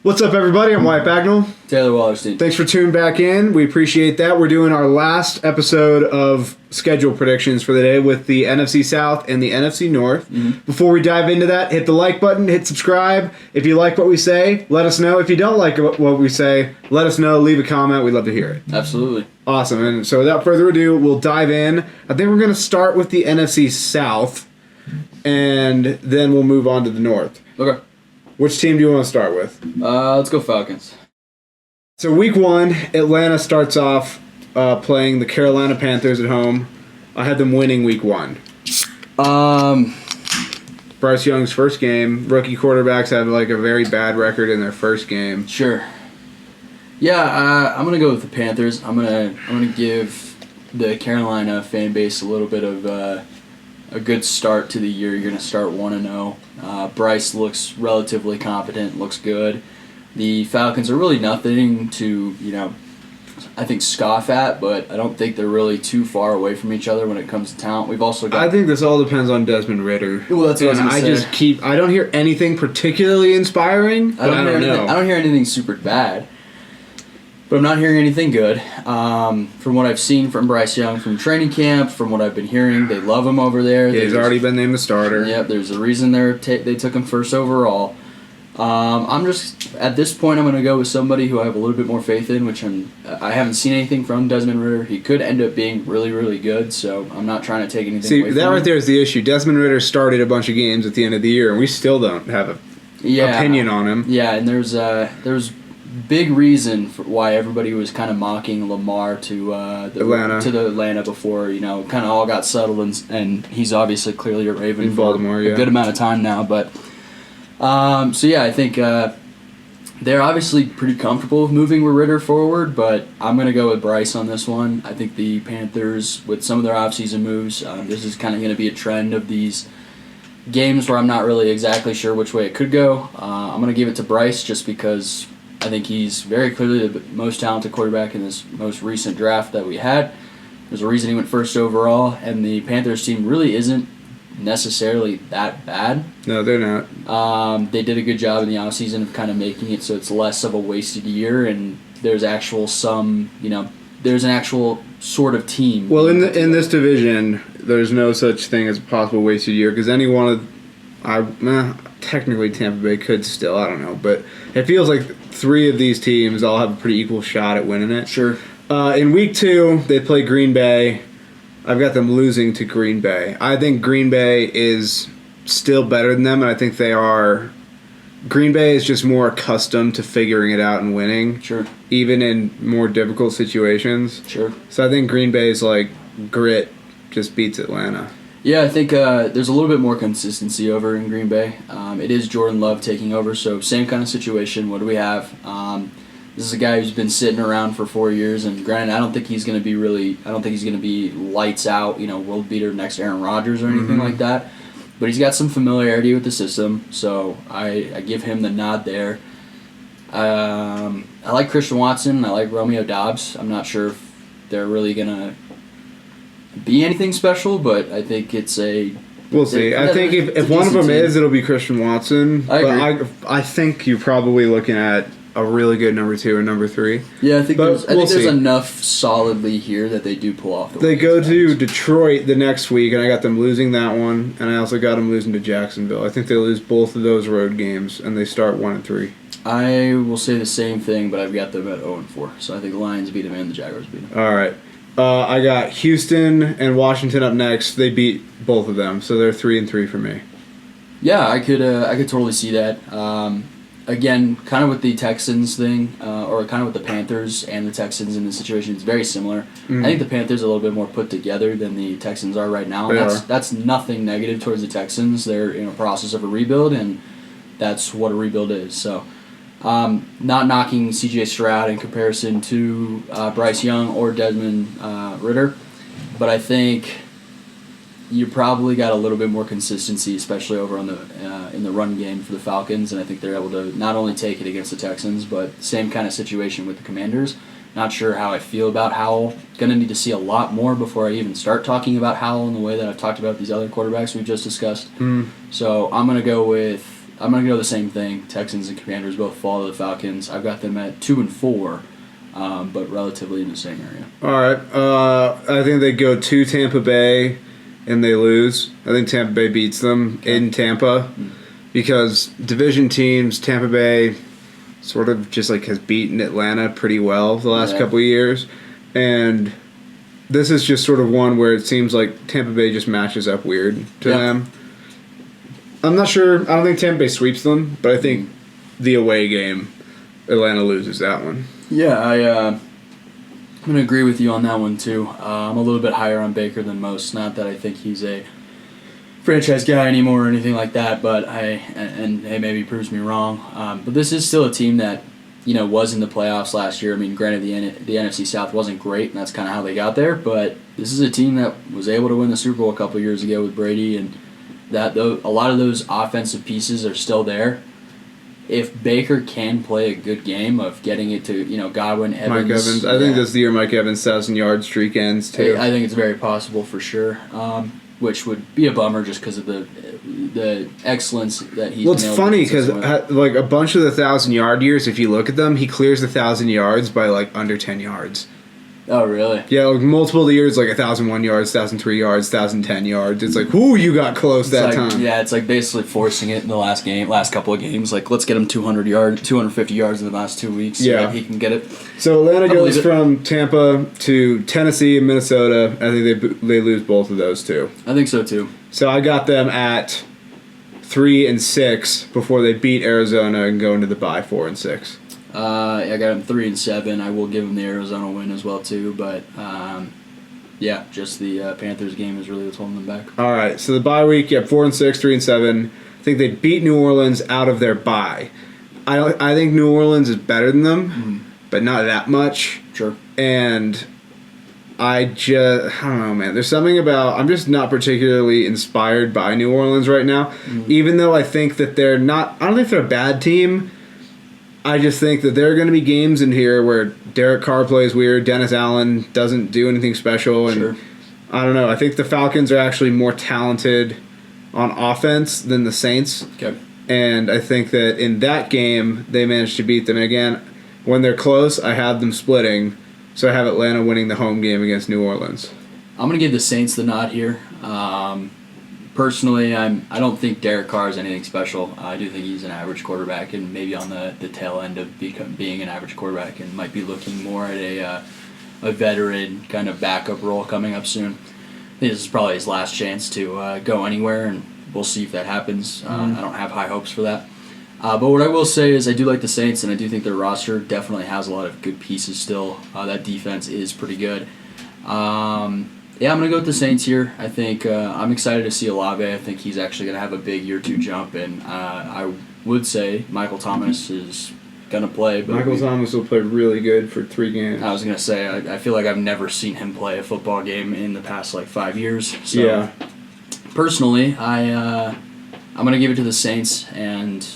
What's up, everybody? I'm Wyatt Bagnall. Taylor Wallerstein. Thanks for tuning back in. We appreciate that. We're doing our last episode of schedule predictions for the day with the NFC South and the NFC North. Before we dive into that, hit the like button, hit subscribe. If you like what we say, let us know. If you don't like what we say, let us know. Leave a comment. We'd love to hear it. Absolutely. Awesome. And so without further ado, we'll dive in. I think we're going to start with the NFC South, and then we'll move on to the North. Okay. Which team do you want to start with? Let's go Falcons. So week one, Atlanta starts off playing the Carolina Panthers at home. I had them winning week one. Bryce Young's first game. Rookie quarterbacks have like a very bad record in their first game. Sure. Yeah, I'm gonna go with the Panthers. I'm gonna give the Carolina fan base a little bit of a good start to the year. You're gonna start 1-0. Bryce looks relatively competent. Looks good. The Falcons are really nothing to I think scoff at, but I don't think they're really too far away from each other when it comes to talent. We've also got. I think this all depends on Desmond Ridder. Well, that's what I was gonna say. I don't hear anything particularly inspiring. But I don't know. I don't hear anything super bad. But I'm not hearing anything good. From what I've seen from Bryce Young from training camp, from what I've been hearing, they love him over there. Yeah, he's already been named the starter. Yep, there's a reason they took him first overall. I'm just, at this point, I'm going to go with somebody who I have a little bit more faith in, which I haven't seen anything from Desmond Ridder. He could end up being really, really good, so I'm not trying to take anything away from him. See, that right there is the issue. Desmond Ridder started a bunch of games at the end of the year, and we still don't have an opinion on him. Yeah, and there's big reason for why everybody was kind of mocking Lamar to Atlanta before kind of all got settled, and he's obviously clearly a Raven in Baltimore, a good amount of time now. But so yeah, I think they're obviously pretty comfortable with moving with Ridder forward, but I'm gonna go with Bryce on this one. I think the Panthers, with some of their offseason moves, this is kind of going to be a trend of these games where I'm not really exactly sure which way it could go. I'm gonna give it to Bryce just because I think he's very clearly the most talented quarterback in this most recent draft that we had. There's a reason he went first overall, and the Panthers team really isn't necessarily that bad. No, they're not. They did a good job in the offseason of kind of making it so it's less of a wasted year, and there's an actual sort of team. Well, in this division, there's no such thing as a possible wasted year because any one of technically Tampa Bay could still, I don't know, but it feels like three of these teams all have a pretty equal shot at winning it. Sure. In week two, they play Green Bay. I've got them losing to Green Bay. I think Green Bay is still better than them, and I think they are. Green Bay is just more accustomed to figuring it out and winning. Sure. Even in more difficult situations. Sure. So I think Green Bay's grit just beats Atlanta. Yeah, I think there's a little bit more consistency over in Green Bay. It is Jordan Love taking over, so same kind of situation. What do we have? This is a guy who's been sitting around for 4 years, and granted, I don't think he's going to be lights out, world beater next to Aaron Rodgers or anything like that. But he's got some familiarity with the system, so I give him the nod there. I like Christian Watson. I like Romeo Doubs. I'm not sure if they're really going to be anything special, but I think it's a... We'll see. I think if one of them is, it'll be Christian Watson. I think you're probably looking at a really good number 2 or number 3. Yeah, I think there's enough solidly here that they do pull off. They go to Detroit the next week, and I got them losing that one, and I also got them losing to Jacksonville. I think they lose both of those road games, and they start 1-3. I will say the same thing, but I've got them at 0-4. So I think the Lions beat them and the Jaguars beat them. All right. I got Houston and Washington up next. They beat both of them, so they're 3-3 for me. Yeah, I could totally see that. Again, kind of with the Texans thing, or kind of with the Panthers and the Texans in this situation, it's very similar. I think the Panthers are a little bit more put together than the Texans are right now. That's nothing negative towards the Texans. They're in a process of a rebuild, and that's what a rebuild is. So, not knocking C.J. Stroud in comparison to Bryce Young or Desmond Ridder, but I think you probably got a little bit more consistency, especially over on the in the run game for the Falcons, and I think they're able to not only take it against the Texans, but same kind of situation with the Commanders. Not sure how I feel about Howell. Going to need to see a lot more before I even start talking about Howell in the way that I've talked about these other quarterbacks we've just discussed. So I'm going to go with I'm going to go the same thing. Texans and Commanders both follow the Falcons. I've got them at 2-4, but relatively in the same area. All right. I think they go to Tampa Bay and they lose. I think Tampa Bay beats them in Tampa because division teams, Tampa Bay sort of just like has beaten Atlanta pretty well the last couple of years. And this is just sort of one where it seems like Tampa Bay just matches up weird to them. I'm not sure. I don't think Tampa Bay sweeps them, but I think the away game, Atlanta loses that one. Yeah, I'm going to agree with you on that one, too. I'm a little bit higher on Baker than most. Not that I think he's a franchise guy anymore or anything like that, but maybe he proves me wrong. But this is still a team that, was in the playoffs last year. I mean, granted, the NFC South wasn't great, and that's kind of how they got there, but this is a team that was able to win the Super Bowl a couple of years ago with Brady, and a lot of those offensive pieces are still there. If Baker can play a good game of getting it to, Godwin, Evans. Mike Evans. I think this is the year Mike Evans' 1,000-yard streak ends, too. I think it's very possible for sure, which would be a bummer just because of the excellence that he's. Well, it's funny because like a bunch of the 1,000-yard years, if you look at them, he clears 1,000 yards by like under 10 yards. Oh, really? Yeah, like multiple years, like 1,001 yards, 1,003 yards, 1,010 yards. It's like, ooh, you got close that time. Yeah, it's like basically forcing it in the last couple of games. Like, let's get him 250 yards in the last 2 weeks. So that he can get it. So Atlanta goes from Tampa to Tennessee and Minnesota. I think they lose both of those two. I think so too. So I got them at 3-6 before they beat Arizona and go into the bye 4-6. I got them 3-7. I will give them the Arizona win as well too, but just the Panthers game is really what's holding them back. All right, so the bye week, 4-6, 3-7. I think they beat New Orleans out of their bye. I think New Orleans is better than them, but not that much. Sure. And I don't know, man. There's something about I'm just not particularly inspired by New Orleans right now, even though I think that they're not. I don't think they're a bad team. I just think that there are going to be games in here where Derek Carr plays weird, Dennis Allen doesn't do anything special, and I don't know. I think the Falcons are actually more talented on offense than the Saints. Okay. And I think that in that game, they managed to beat them. And again, when they're close, I have them splitting, so I have Atlanta winning the home game against New Orleans. I'm going to give the Saints the nod here. Personally, I don't think Derek Carr is anything special. I do think he's an average quarterback and maybe on the tail end of being an average quarterback and might be looking more at a veteran kind of backup role coming up soon. I think this is probably his last chance to go anywhere, and we'll see if that happens. I don't have high hopes for that. But what I will say is I do like the Saints, and I do think their roster definitely has a lot of good pieces still. That defense is pretty good. I'm going to go with the Saints here. I think I'm excited to see Olave. I think he's actually going to have a big year 2 jump, and I would say Michael Thomas is going to play. But Michael Thomas will play really good for 3 games. I was going to say, I feel like I've never seen him play a football game in the past, 5 years. So, personally, I'm going to give it to the Saints, and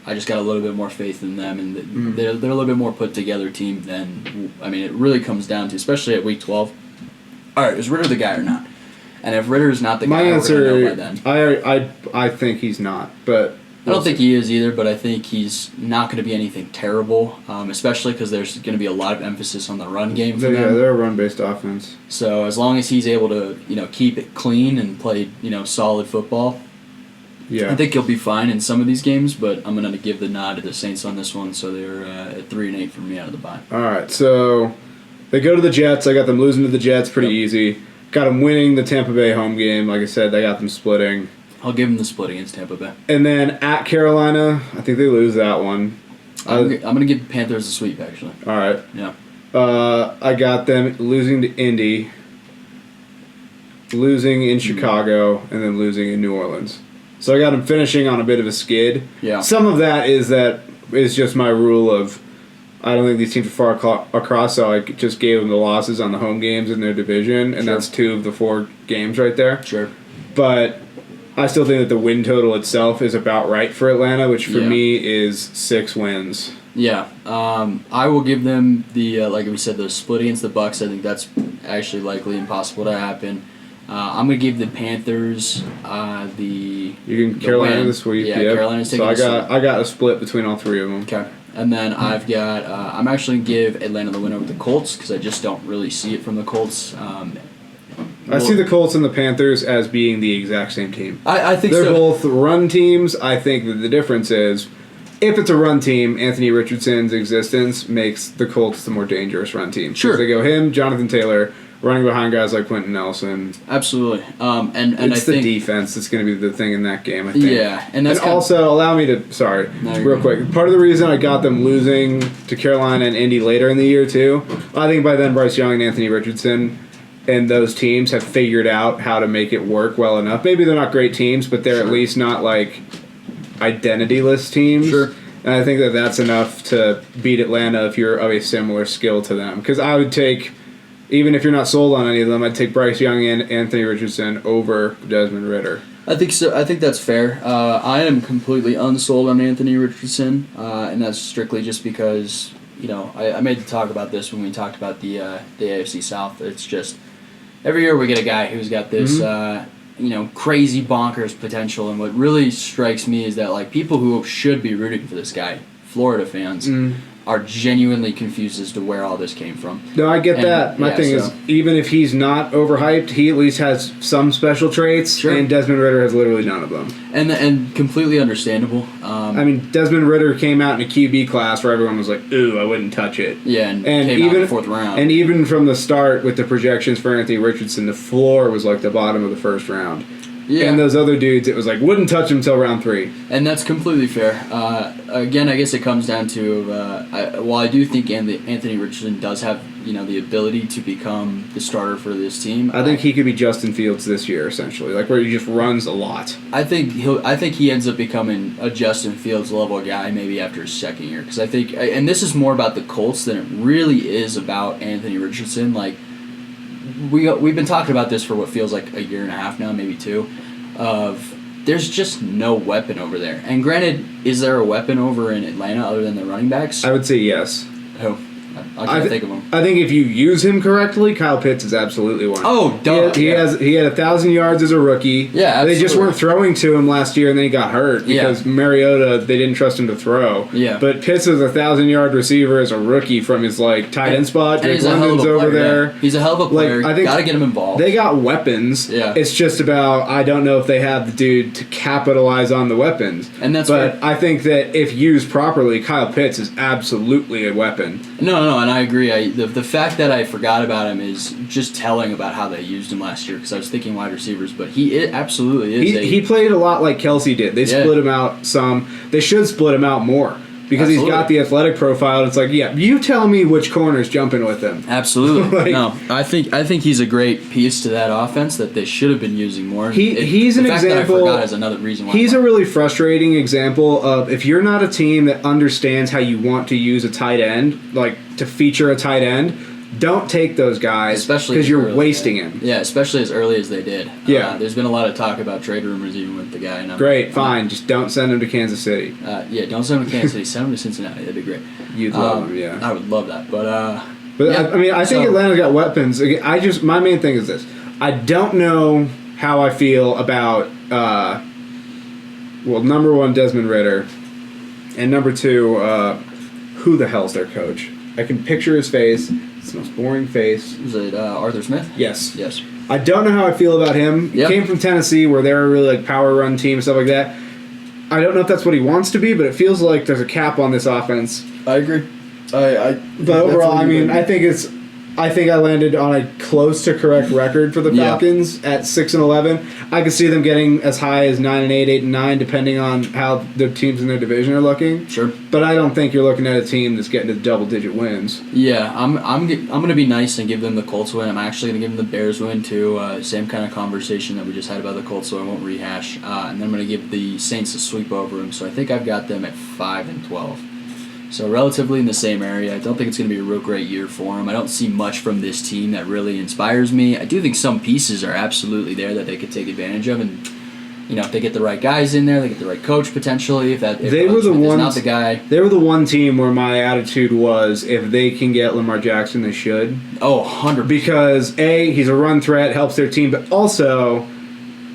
I just got a little bit more faith in them, and they're a little bit more put-together team than, it really comes down to, especially at Week 12. All right, is Ritter the guy or not? And if Ritter's not the guy, my answer, we're gonna know by then. I think he's not, but I don't think he is either. But I think he's not going to be anything terrible, especially because there's going to be a lot of emphasis on the run game for them. Yeah, they're a run-based offense. So as long as he's able to, keep it clean and play, solid football, I think he'll be fine in some of these games. But I'm going to give the nod to the Saints on this one, so they're at 3-8 for me out of the bye. All right, so. They go to the Jets. I got them losing to the Jets pretty easy. Got them winning the Tampa Bay home game. Like I said, I got them splitting. I'll give them the split against Tampa Bay. And then at Carolina, I think they lose that one. I'm going to give the Panthers a sweep, actually. All right. Yeah. I got them losing to Indy, losing in Chicago, and then losing in New Orleans. So I got them finishing on a bit of a skid. Yeah. Some of that is just my rule of I don't think these teams are far across, so I just gave them the losses on the home games in their division, and that's 2 of the 4 games right there. Sure. But I still think that the win total itself is about right for Atlanta, which for me is 6 wins. Yeah. I will give them the, like we said, the split against the Bucs. I think that's actually likely impossible to happen. I'm going to give the Panthers the Carolina win. the sweep. Yeah, Yep. Carolina's taking I got a split between all three of them. Okay. And then I've got I'm actually going to give Atlanta the win over the Colts because I just don't really see it from the Colts. I see the Colts and the Panthers as being the exact same team. I think they're so. both run teams. I think that the difference is, if it's a run team, Anthony Richardson's existence makes the Colts the more dangerous run team. Sure. They go him, Jonathan Taylor, running behind guys like Quentin Nelson. Absolutely. And it's I the think defense that's going to be the thing in that game, I think. Yeah. And also, allow me to, real quick. Part of the reason I got them losing to Carolina and Indy later in the year, too, I think by then Bryce Young and Anthony Richardson and those teams have figured out how to make it work well enough. Maybe they're not great teams, but they're at least not like identityless teams. Sure. And I think that that's enough to beat Atlanta if you're of a similar skill to them. Because I would take, even if you're not sold on any of them, I'd take Bryce Young and Anthony Richardson over Desmond Ridder. I think so. I think that's fair. I am completely unsold on Anthony Richardson, and that's strictly just because I made the talk about this when we talked about the AFC South. It's just every year we get a guy who's got this crazy bonkers potential, and what really strikes me is that like people who should be rooting for this guy, Florida fans, are genuinely confused as to where all this came from. No, I get that. My thing is, even if he's not overhyped, he at least has some special traits, and Desmond Ridder has literally none of them. And completely understandable. Desmond Ridder came out in a QB class where everyone was like, ooh, I wouldn't touch it. Yeah, and came out in the fourth round. And even from the start with the projections for Anthony Richardson, the floor was like the bottom of the first round. Yeah. And those other dudes, it was like, wouldn't touch him until round 3. And that's completely fair. Again, I guess it comes down to, while I do think Anthony Richardson does have, the ability to become the starter for this team. I think he could be Justin Fields this year, essentially, like where he just runs a lot. I think he ends up becoming a Justin Fields level guy maybe after his second year. Because I think, and this is more about the Colts than it really is about Anthony Richardson. Like, we've been talking about this for what feels like a year and a half now, maybe 2, of there's just no weapon over there. And granted, is there a weapon over in Atlanta other than the running backs? I would say yes. Who? I can't think of him. I think if you use him correctly, Kyle Pitts is absolutely one. Oh, duh. He had 1,000 yards as a rookie. Yeah, absolutely. They just weren't throwing to him last year, and then he got hurt because Mariota, they didn't trust him to throw. Yeah. But Pitts is a 1,000-yard receiver as a rookie from his tight end spot. Drake London's over there. Yeah. He's a hell of a player. I think got to get him involved. They got weapons. Yeah. It's just about I don't know if they have the dude to capitalize on the weapons. And that's but I think that if used properly, Kyle Pitts is absolutely a weapon. No, and I agree. The fact that I forgot about him is just telling about how they used him last year because I was thinking wide receivers, but he absolutely is. He played a lot like Kelsey did. They split him out some. They should split him out more because he's got the athletic profile. And it's like, you tell me which corner's jumping with him. Absolutely. No, I think he's a great piece to that offense that they should have been using more. He's an example. That I forgot is another reason why. He's a really frustrating example of if you're not a team that understands how you want to use a tight end, like to feature a tight end, don't take those guys because you're wasting him. Yeah, especially as early as they did. Yeah. There's been a lot of talk about trade rumors even with the guy. And fine. Just don't send him to Kansas City. Don't send him to Kansas City. Send him to Cincinnati. That'd be great. You'd love him, yeah. I would love that. But I think Atlanta's got weapons. My main thing is this. I don't know how I feel about, number 1, Desmond Ridder, and number 2, who the hell's their coach? I can picture his face. It's the most boring face. Is it Arthur Smith? Yes. Yes. I don't know how I feel about him. He came from Tennessee where they're a really power run team and stuff like that. I don't know if that's what he wants to be, but it feels like there's a cap on this offense. I agree. But overall, I think I landed on a close to correct record for the Falcons at 6-11. I could see them getting as high as 9-8, 8-9, depending on how the teams in their division are looking. Sure. But I don't think you're looking at a team that's getting to double-digit wins. Yeah, I'm going to be nice and give them the Colts win. I'm actually going to give them the Bears win too. Same kind of conversation that we just had about the Colts, so I won't rehash. And then I'm going to give the Saints a sweep over them. So I think I've got them at 5-12. So relatively in the same area. I don't think it's going to be a real great year for them. I don't see much from this team that really inspires me. I do think some pieces are absolutely there that they could take advantage of, and if they get the right guys in there, they get the right coach potentially. If they were the ones, not the guy, they were the one team where my attitude was, if they can get Lamar Jackson, they should. Oh, 100%. Because he's a run threat, helps their team, but also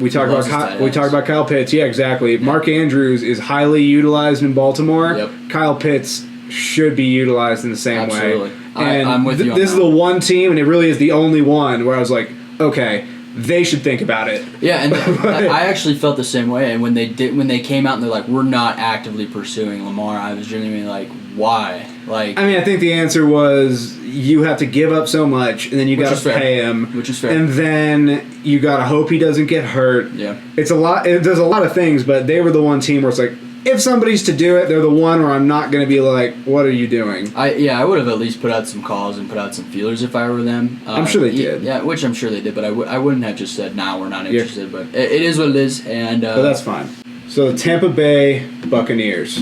we talked about Kyle Pitts. Yeah, exactly. Yeah. Mark Andrews is highly utilized in Baltimore. Yep. Kyle Pitts should be utilized in the same way. And I'm with you on this that. is the one team, and it really is the only one where I was like, okay, they should think about it. Yeah, and I actually felt the same way. And when they came out and they're like, we're not actively pursuing Lamar, I was genuinely like, why? Like, I mean, I think the answer was you have to give up so much, and then you got to pay him, which is fair, and then you got to hope he doesn't get hurt. Yeah, it's a lot. There's a lot of things, but they were the one team where it's like, if somebody's to do it, they're the one where I'm not going to be like, what are you doing? I would have at least put out some calls and put out some feelers if I were them. I'm sure they did. Yeah, which I'm sure they did, but I wouldn't have just said, nah, we're not interested. Yeah. But it is what it is. And but that's fine. So the Tampa Bay Buccaneers.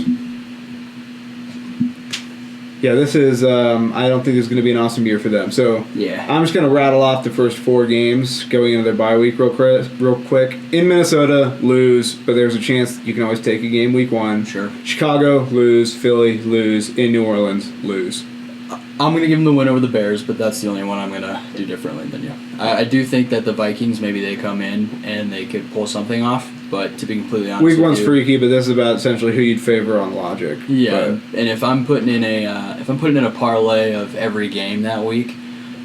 Yeah, this is, I don't think this is going to be an awesome year for them. So yeah. I'm just going to rattle off the first 4 games going into their bye week real quick. In Minnesota, lose, but there's a chance you can always take a game week 1. Sure. Chicago, lose. Philly, lose. In New Orleans, lose. I'm going to give them the win over the Bears, but that's the only one I'm going to do differently than you. I do think that the Vikings, maybe they come in and they could pull something off, but to be completely honest Week 1's freaky, but this is about essentially who you'd favor on logic. Yeah, but. And if I'm putting in a parlay of every game that week,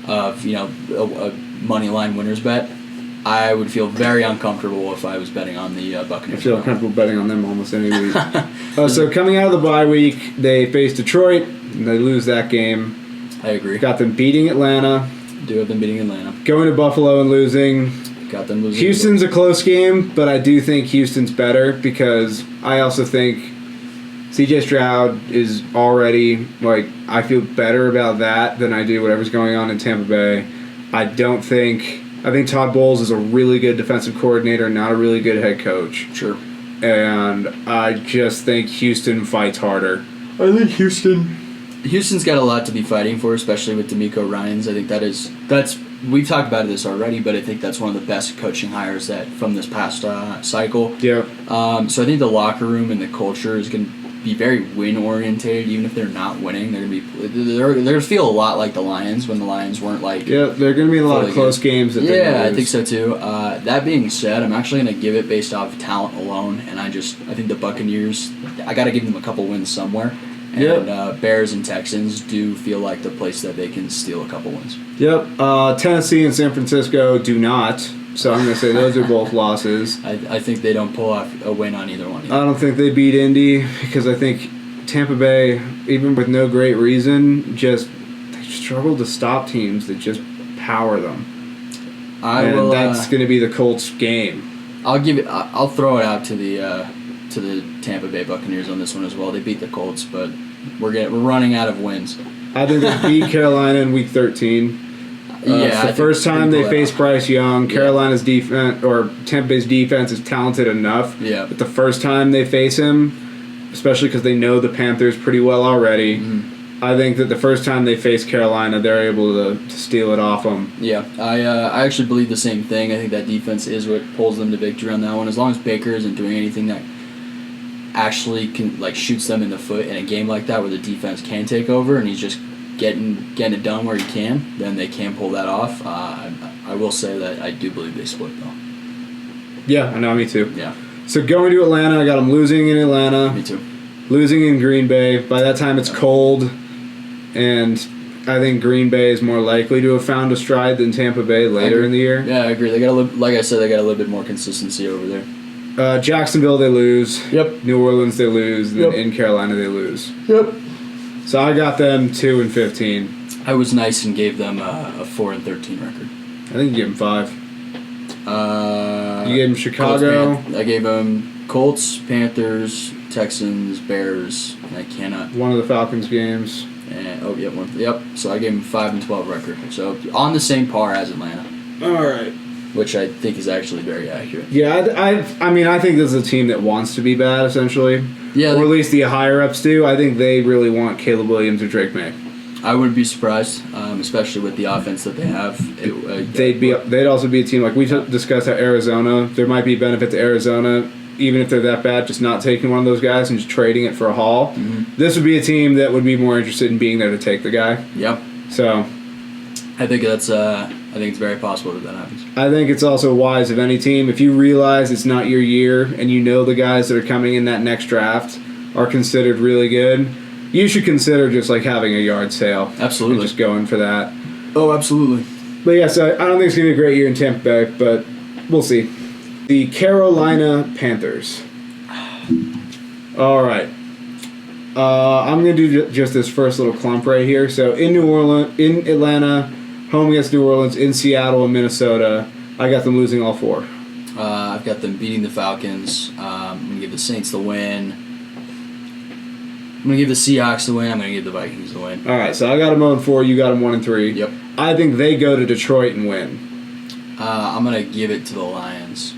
of a money line winners bet, I would feel very uncomfortable if I was betting on the Buccaneers. I feel comfortable betting on them almost any week. So coming out of the bye week, they face Detroit, and they lose that game. I agree. Got them beating Atlanta. Do have them beating Atlanta. Going to Buffalo and losing. Got them losing. Houston's a close game, but I do think Houston's better because I also think CJ Stroud is already, I feel better about that than I do whatever's going on in Tampa Bay. I think Todd Bowles is a really good defensive coordinator, not a really good head coach. Sure. And I just think Houston fights harder. I think Houston's got a lot to be fighting for, especially with DeMeco Ryans. I think that's we've talked about this already, but I think that's one of the best coaching hires from this past cycle. Yeah. So I think the locker room and the culture is going to be very win oriented. Even if they're not winning, they're going to feel a lot like the Lions when the Lions weren't like. Yeah, they're going to be a lot of close games. I think so too. That being said, I'm actually going to give it based off talent alone, and I think the Buccaneers. I got to give them a couple wins somewhere. And Bears and Texans do feel like the place that they can steal a couple wins. Yep. Tennessee and San Francisco do not. So I'm going to say those are both losses. I think they don't pull off a win on either one. I don't think they beat Indy because I think Tampa Bay, even with no great reason, they struggle to stop teams that just power them. That's going to be the Colts' game. I'll throw it out to the Tampa Bay Buccaneers on this one as well. They beat the Colts, but we're running out of wins. I think they beat Carolina in Week 13. It's the first time they faced Bryce Young. Carolina's defense or Tampa Bay's defense is talented enough. Yeah. But the first time they face him, especially because they know the Panthers pretty well already, I think that the first time they face Carolina, they're able to steal it off them. Yeah, I actually believe the same thing. I think that defense is what pulls them to victory on that one. As long as Baker isn't doing anything that actually shoots them in the foot in a game like that where the defense can take over and he's just getting it done where he can, then they can pull that off. I will say that I do believe they split though. Yeah, I know, me too. Yeah. So going to Atlanta, I got them losing in Atlanta. Me too. Losing in Green Bay. By that time it's cold, and I think Green Bay is more likely to have found a stride than Tampa Bay later in the year. Yeah, I agree. They got like I said, they got a little bit more consistency over there. Jacksonville, they lose. Yep. New Orleans, they lose. And then in Carolina, they lose. Yep. So I got them 2-15. I was nice and gave them a 4-13 record. I think you gave them 5. You gave them Chicago. I gave them Colts, Panthers, Texans, Bears, and I cannot. One of the Falcons games. And, one. Yep. So I gave them 5-12 record. So on the same par as Atlanta. All right. Which I think is actually very accurate. Yeah, I think this is a team that wants to be bad, essentially. Yeah. Or at least the higher-ups do. I think they really want Caleb Williams or Drake May. I wouldn't be surprised, especially with the offense that they have. They'd also be a team like we discussed at Arizona. There might be benefit to Arizona, even if they're that bad, just not taking one of those guys and just trading it for a haul. Mm-hmm. This would be a team that would be more interested in being there to take the guy. Yep. So, I think that's. I think it's very possible that happens. I think it's also wise of any team if you realize it's not your year and you know the guys that are coming in that next draft are considered really good. You should consider just like having a yard sale. Absolutely. And just going for that. Oh, absolutely. But yeah, so I don't think it's going to be a great year in Tampa Bay, but we'll see. The Carolina Panthers. All right. I'm going to do just this first little clump right here. So in Atlanta, home against New Orleans, in Seattle and Minnesota, I got them losing all 4. I've got them beating the Falcons. I'm going to give the Saints the win. I'm going to give the Seahawks the win. I'm going to give the Vikings the win. All right, so I got them 0-4. You got them 1-3. Yep. I think they go to Detroit and win. I'm going to give it to the Lions.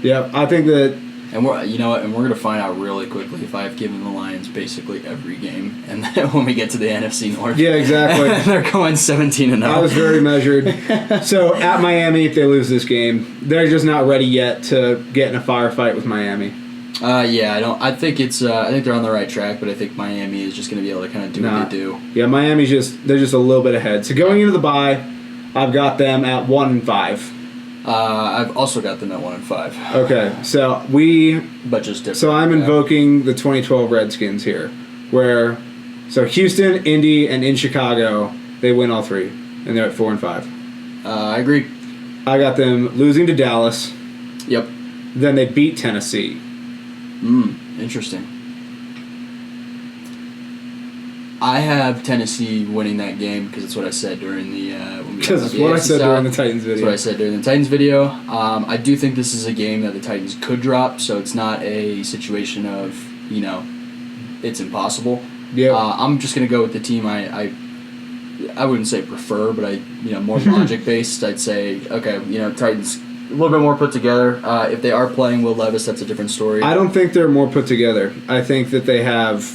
Yep, I think that. And we're going to find out really quickly if I've given the Lions basically every game, and then when we get to the NFC North. Yeah, exactly. They're going 17-0. I was very measured. So at Miami, if they lose this game, they're just not ready yet to get in a firefight with Miami. I think they're on the right track, but I think Miami is just going to be able to kind of do what they do. Yeah, Miami's they're just a little bit ahead. So going into the bye, I've got them at 1-5. I've also got them at 1-5. Okay, so but just different. So I'm invoking the 2012 Redskins here, so Houston, Indy, and in Chicago they win all 3, and they're at 4-5. I agree. I got them losing to Dallas. Yep. Then they beat Tennessee. Interesting. I have Tennessee winning that game because it's what I said during the because it's what I said during the Titans video. That's what I said during the Titans video. I do think this is a game that the Titans could drop, so it's not a situation of it's impossible. Yeah. I'm just gonna go with the team I wouldn't say prefer, but more logic based. I'd say okay, Titans. A little bit more put together. If they are playing Will Levis, that's a different story. I don't think they're more put together. I think that they have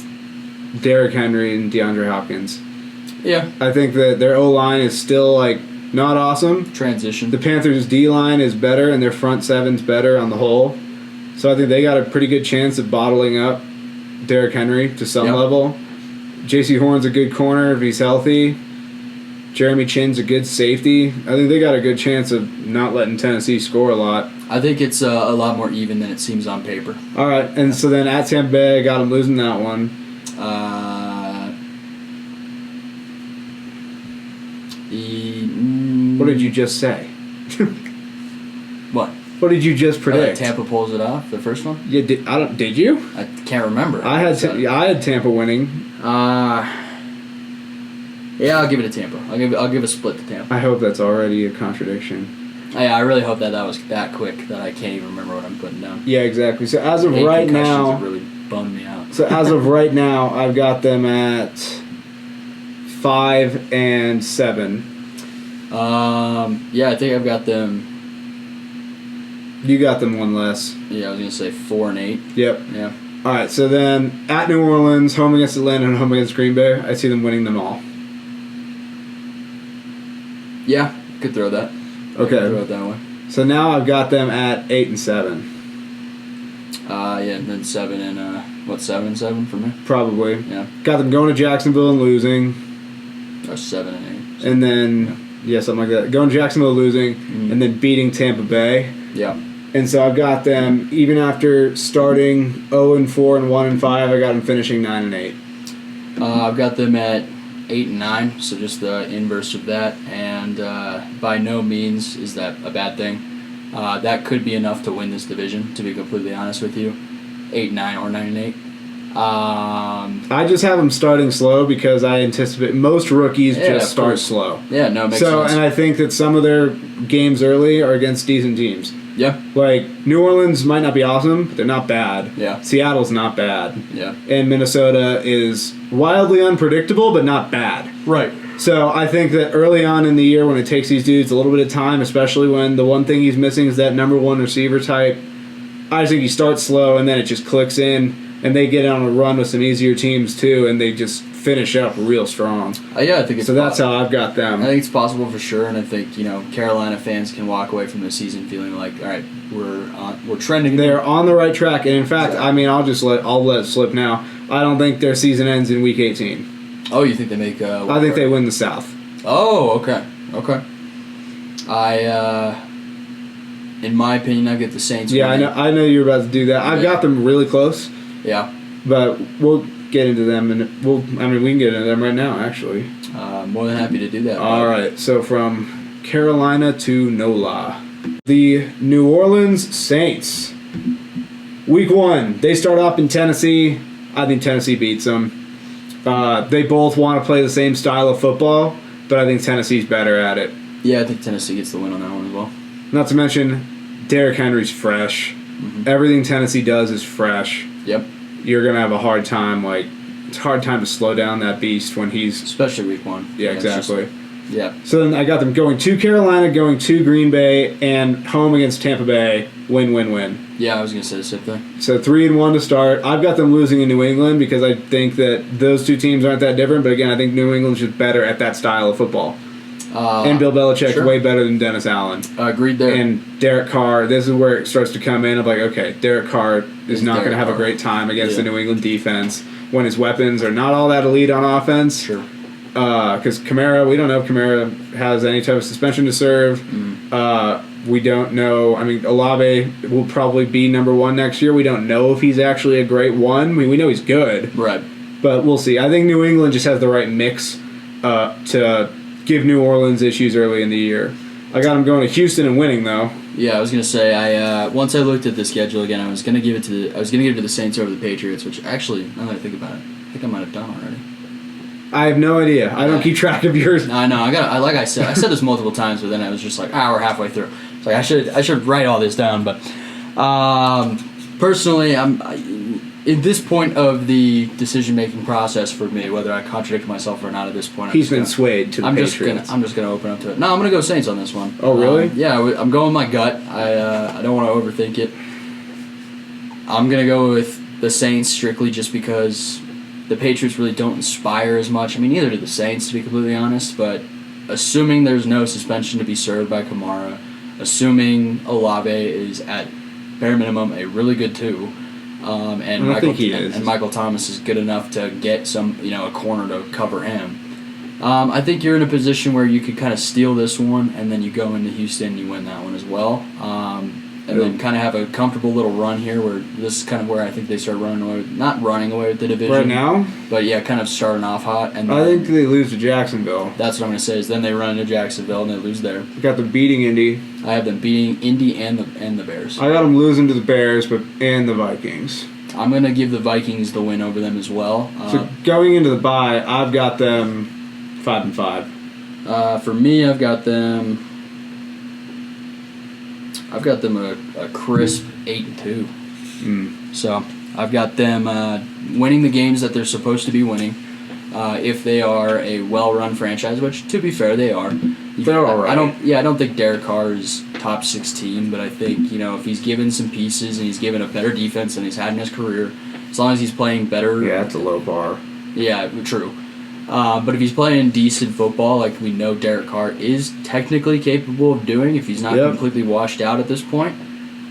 Derrick Henry and DeAndre Hopkins. Yeah. I think that their O-line is still, not awesome. Transition. The Panthers' D-line is better, and their front seven's better on the whole. So I think they got a pretty good chance of bottling up Derrick Henry to some level. J.C. Horn's a good corner if he's healthy. Jeremy Chinn's a good safety. I think they got a good chance of not letting Tennessee score a lot. I think it's a lot more even than it seems on paper. All right, and so then at Tampa Bay, I got them losing that one. What did you just say? What? What did you just predict? Tampa pulls it off, the first one? Yeah, did you? I can't remember. I had Tampa winning. Yeah, I'll give it to Tampa. I'll give a split to Tampa. I hope that's already a contradiction. Yeah, I really hope that was that quick that I can't even remember what I'm putting down. Yeah, exactly. So as of right now, have really bummed me out. So as of right now, I've got them at 5-7. Yeah, I think I've got them. You got them one less. Yeah, I was gonna say 4-8. Yep. Yeah. All right. So then at New Orleans, home against Atlanta, and home against Green Bay, I see them winning them all. Yeah, could throw that. Okay. Throw it that way. So now I've got them at 8-7. Yeah, and then 7 and 7 for me. Probably. Yeah. Got them going to Jacksonville and losing. Or 7 and 8. And then something like that. Going to Jacksonville losing, and then beating Tampa Bay. Yeah. And so I've got them even after starting 0-4 and 1-5. I got them finishing 9-8. I've got them at 8-9, so just the inverse of that, and by no means is that a bad thing. That could be enough to win this division, to be completely honest with you. 8-9 or 9-8. I just have them starting slow because I anticipate most rookies just start slow. Yeah, no, it makes sense. And I think that some of their games early are against decent teams. Yeah. Like, New Orleans might not be awesome, but they're not bad. Yeah. Seattle's not bad. Yeah. And Minnesota is wildly unpredictable, but not bad. Right. So I think that early on in the year when it takes these dudes a little bit of time, especially when the one thing he's missing is that number one receiver type, I just think he starts slow and then it just clicks in and they get on a run with some easier teams too and they just finish up real strong. Yeah, I think it's so. That's how I've got them. I think it's possible for sure, and I think Carolina fans can walk away from the season feeling like, all right, we're trending. They're on the right track, and in fact, I mean, I'll let it slip now. I don't think their season ends in week 18. Oh, you think they make? I think they win the South. Oh, okay. In my opinion, I get the Saints. Yeah, I know you're about to do that. I've got them really close. Yeah. But we'll get into them, and we can get into them right now, actually. More than happy to do that. All right, so from Carolina to NOLA. The New Orleans Saints. Week 1, they start off in Tennessee. I think Tennessee beats them. They both want to play the same style of football, but I think Tennessee's better at it. Yeah, I think Tennessee gets the win on that one as well. Not to mention, Derrick Henry's fresh. Mm-hmm. Everything Tennessee does is fresh. Yep. You're going to have a hard time, it's a hard time to slow down that beast when he's... Especially week 1. Yeah, exactly. Yeah. So then I got them going to Carolina, going to Green Bay, and home against Tampa Bay. Win. Yeah, I was going to say the same thing. So 3-1 to start. I've got them losing in New England because I think that those two teams aren't that different. But again, I think New England's just better at that style of football. And Bill Belichick's way better than Dennis Allen. Agreed there. And Derek Carr, this is where it starts to come in. I'm like, okay, Derek Carr is not going to have a great time against the New England defense when his weapons are not all that elite on offense. Sure. Because Kamara, we don't know if Kamara has any type of suspension to serve. We don't know. I mean, Olave will probably be number 1 next year. We don't know if he's actually a great one. I mean, we know he's good. Right. But we'll see. I think New England just has the right mix to give New Orleans issues early in the year. I got them going to Houston and winning, though. Yeah, I was gonna say once I looked at the schedule again, I was gonna give it to the Saints over the Patriots, which actually, now that I think about it, I think I might have done already. I have no idea. I don't keep track of yours. I know. Like I said this multiple times, but then I was just like, we're halfway through. It's like I should write all this down. But personally, at this point of the decision-making process for me, whether I contradict myself or not at this point, he's been swayed to the Patriots. I'm just gonna open up to it. No, I'm gonna go Saints on this one. Oh, really? Yeah, I'm going with my gut. I don't want to overthink it. I'm gonna go with the Saints strictly just because the Patriots really don't inspire as much. I mean, neither do the Saints, to be completely honest. But assuming there's no suspension to be served by Kamara, assuming Olave is at bare minimum a really good 2. And Michael Thomas is good enough to get a corner to cover him. I think you're in a position where you could kind of steal this one, and then you go into Houston and you win that one as well. And then kind of have a comfortable little run here where this is kind of where I think they start not running away with the division. Right now? But yeah, kind of starting off hot. And I think they lose to Jacksonville. That's what I'm going to say is then they run into Jacksonville and they lose there. You got them beating Indy. I have them beating Indy and the Bears. I got them losing to the Bears and the Vikings. I'm going to give the Vikings the win over them as well. So going into the bye, I've got them 5-5. For me, I've got them a crisp 8-2. So I've got them winning the games that they're supposed to be winning. If they are a well-run franchise, which to be fair they are. They're all right. I don't think Derek Carr is top 16, but I think if he's given some pieces and he's given a better defense than he's had in his career, as long as he's playing better. Yeah, that's a low bar. Yeah, true. But if he's playing decent football, like we know Derek Carr is technically capable of doing, if he's not completely washed out at this point,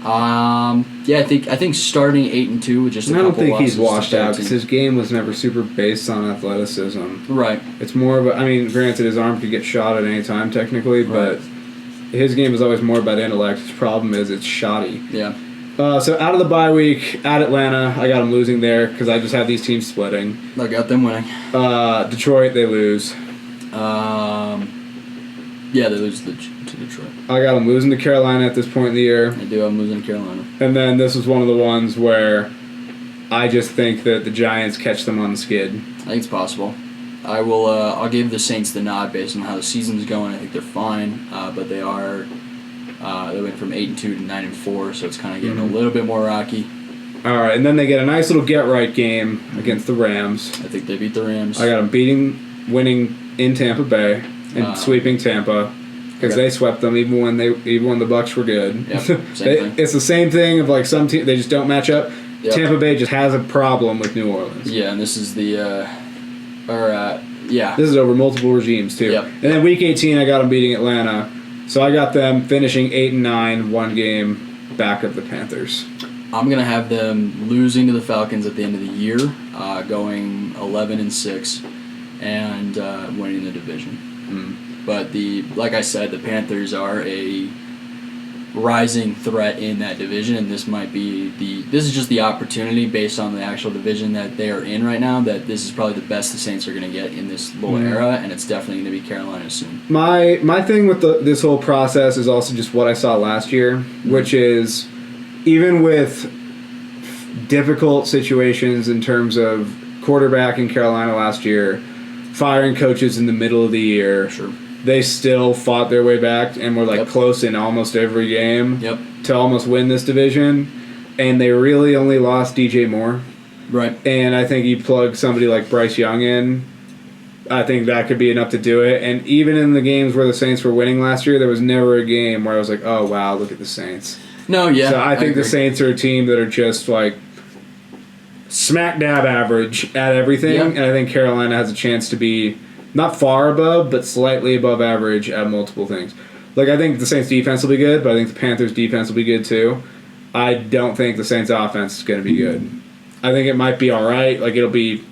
I think starting 8-2 with just a couple losses. I don't think he's washed out because his game was never super based on athleticism. Right. It's more of granted his arm could get shot at any time technically, but his game is always more about intellect. His problem is it's shoddy. Yeah. So out of the bye week, at Atlanta, I got them losing there because I just have these teams splitting. I got them winning. Detroit, they lose. They lose to Detroit. I got them losing to Carolina at this point in the year. I do. I'm losing to Carolina. And then this is one of the ones where I just think that the Giants catch them on the skid. I think it's possible. I will. I'll give the Saints the nod based on how the season's going. I think they're fine, but they are. They went from 8-2 to 9-4, so it's kind of getting a little bit more rocky. All right, and then they get a nice little get-right game against the Rams. I think they beat the Rams. I got them winning in Tampa Bay and sweeping Tampa because they swept them even when the Bucs were good. Yep, same thing. It's the same thing of like some teams they just don't match up. Yep. Tampa Bay just has a problem with New Orleans. Yeah, and this is the Yeah. This is over multiple regimes, too. Yep. And then Week 18, I got them beating Atlanta. So I got them finishing 8-9, one game back of the Panthers. I'm going to have them losing to the Falcons at the end of the year, going 11-6, and winning the division. But like I said, the Panthers are a rising threat in that division, and this is just the opportunity based on the actual division that they are in right now, that this is probably the best the Saints are going to get in this little era, and it's definitely going to be Carolina soon. My thing with this whole process is also just what I saw last year, which is even with difficult situations in terms of quarterback in Carolina last year, firing coaches in the middle of the year, they still fought their way back and were close in almost every game to almost win this division. And they really only lost DJ Moore. Right. And I think you plug somebody like Bryce Young in, I think that could be enough to do it. And even in the games where the Saints were winning last year, there was never a game where I was like, oh, wow, look at the Saints. No, yeah. So I think the Saints are a team that are just smack dab average at everything. And I think Carolina has a chance to be not far above, but slightly above average at multiple things. I think the Saints' defense will be good, but I think the Panthers' defense will be good too. I don't think the Saints' offense is going to be good. I think it might be all right. It'll be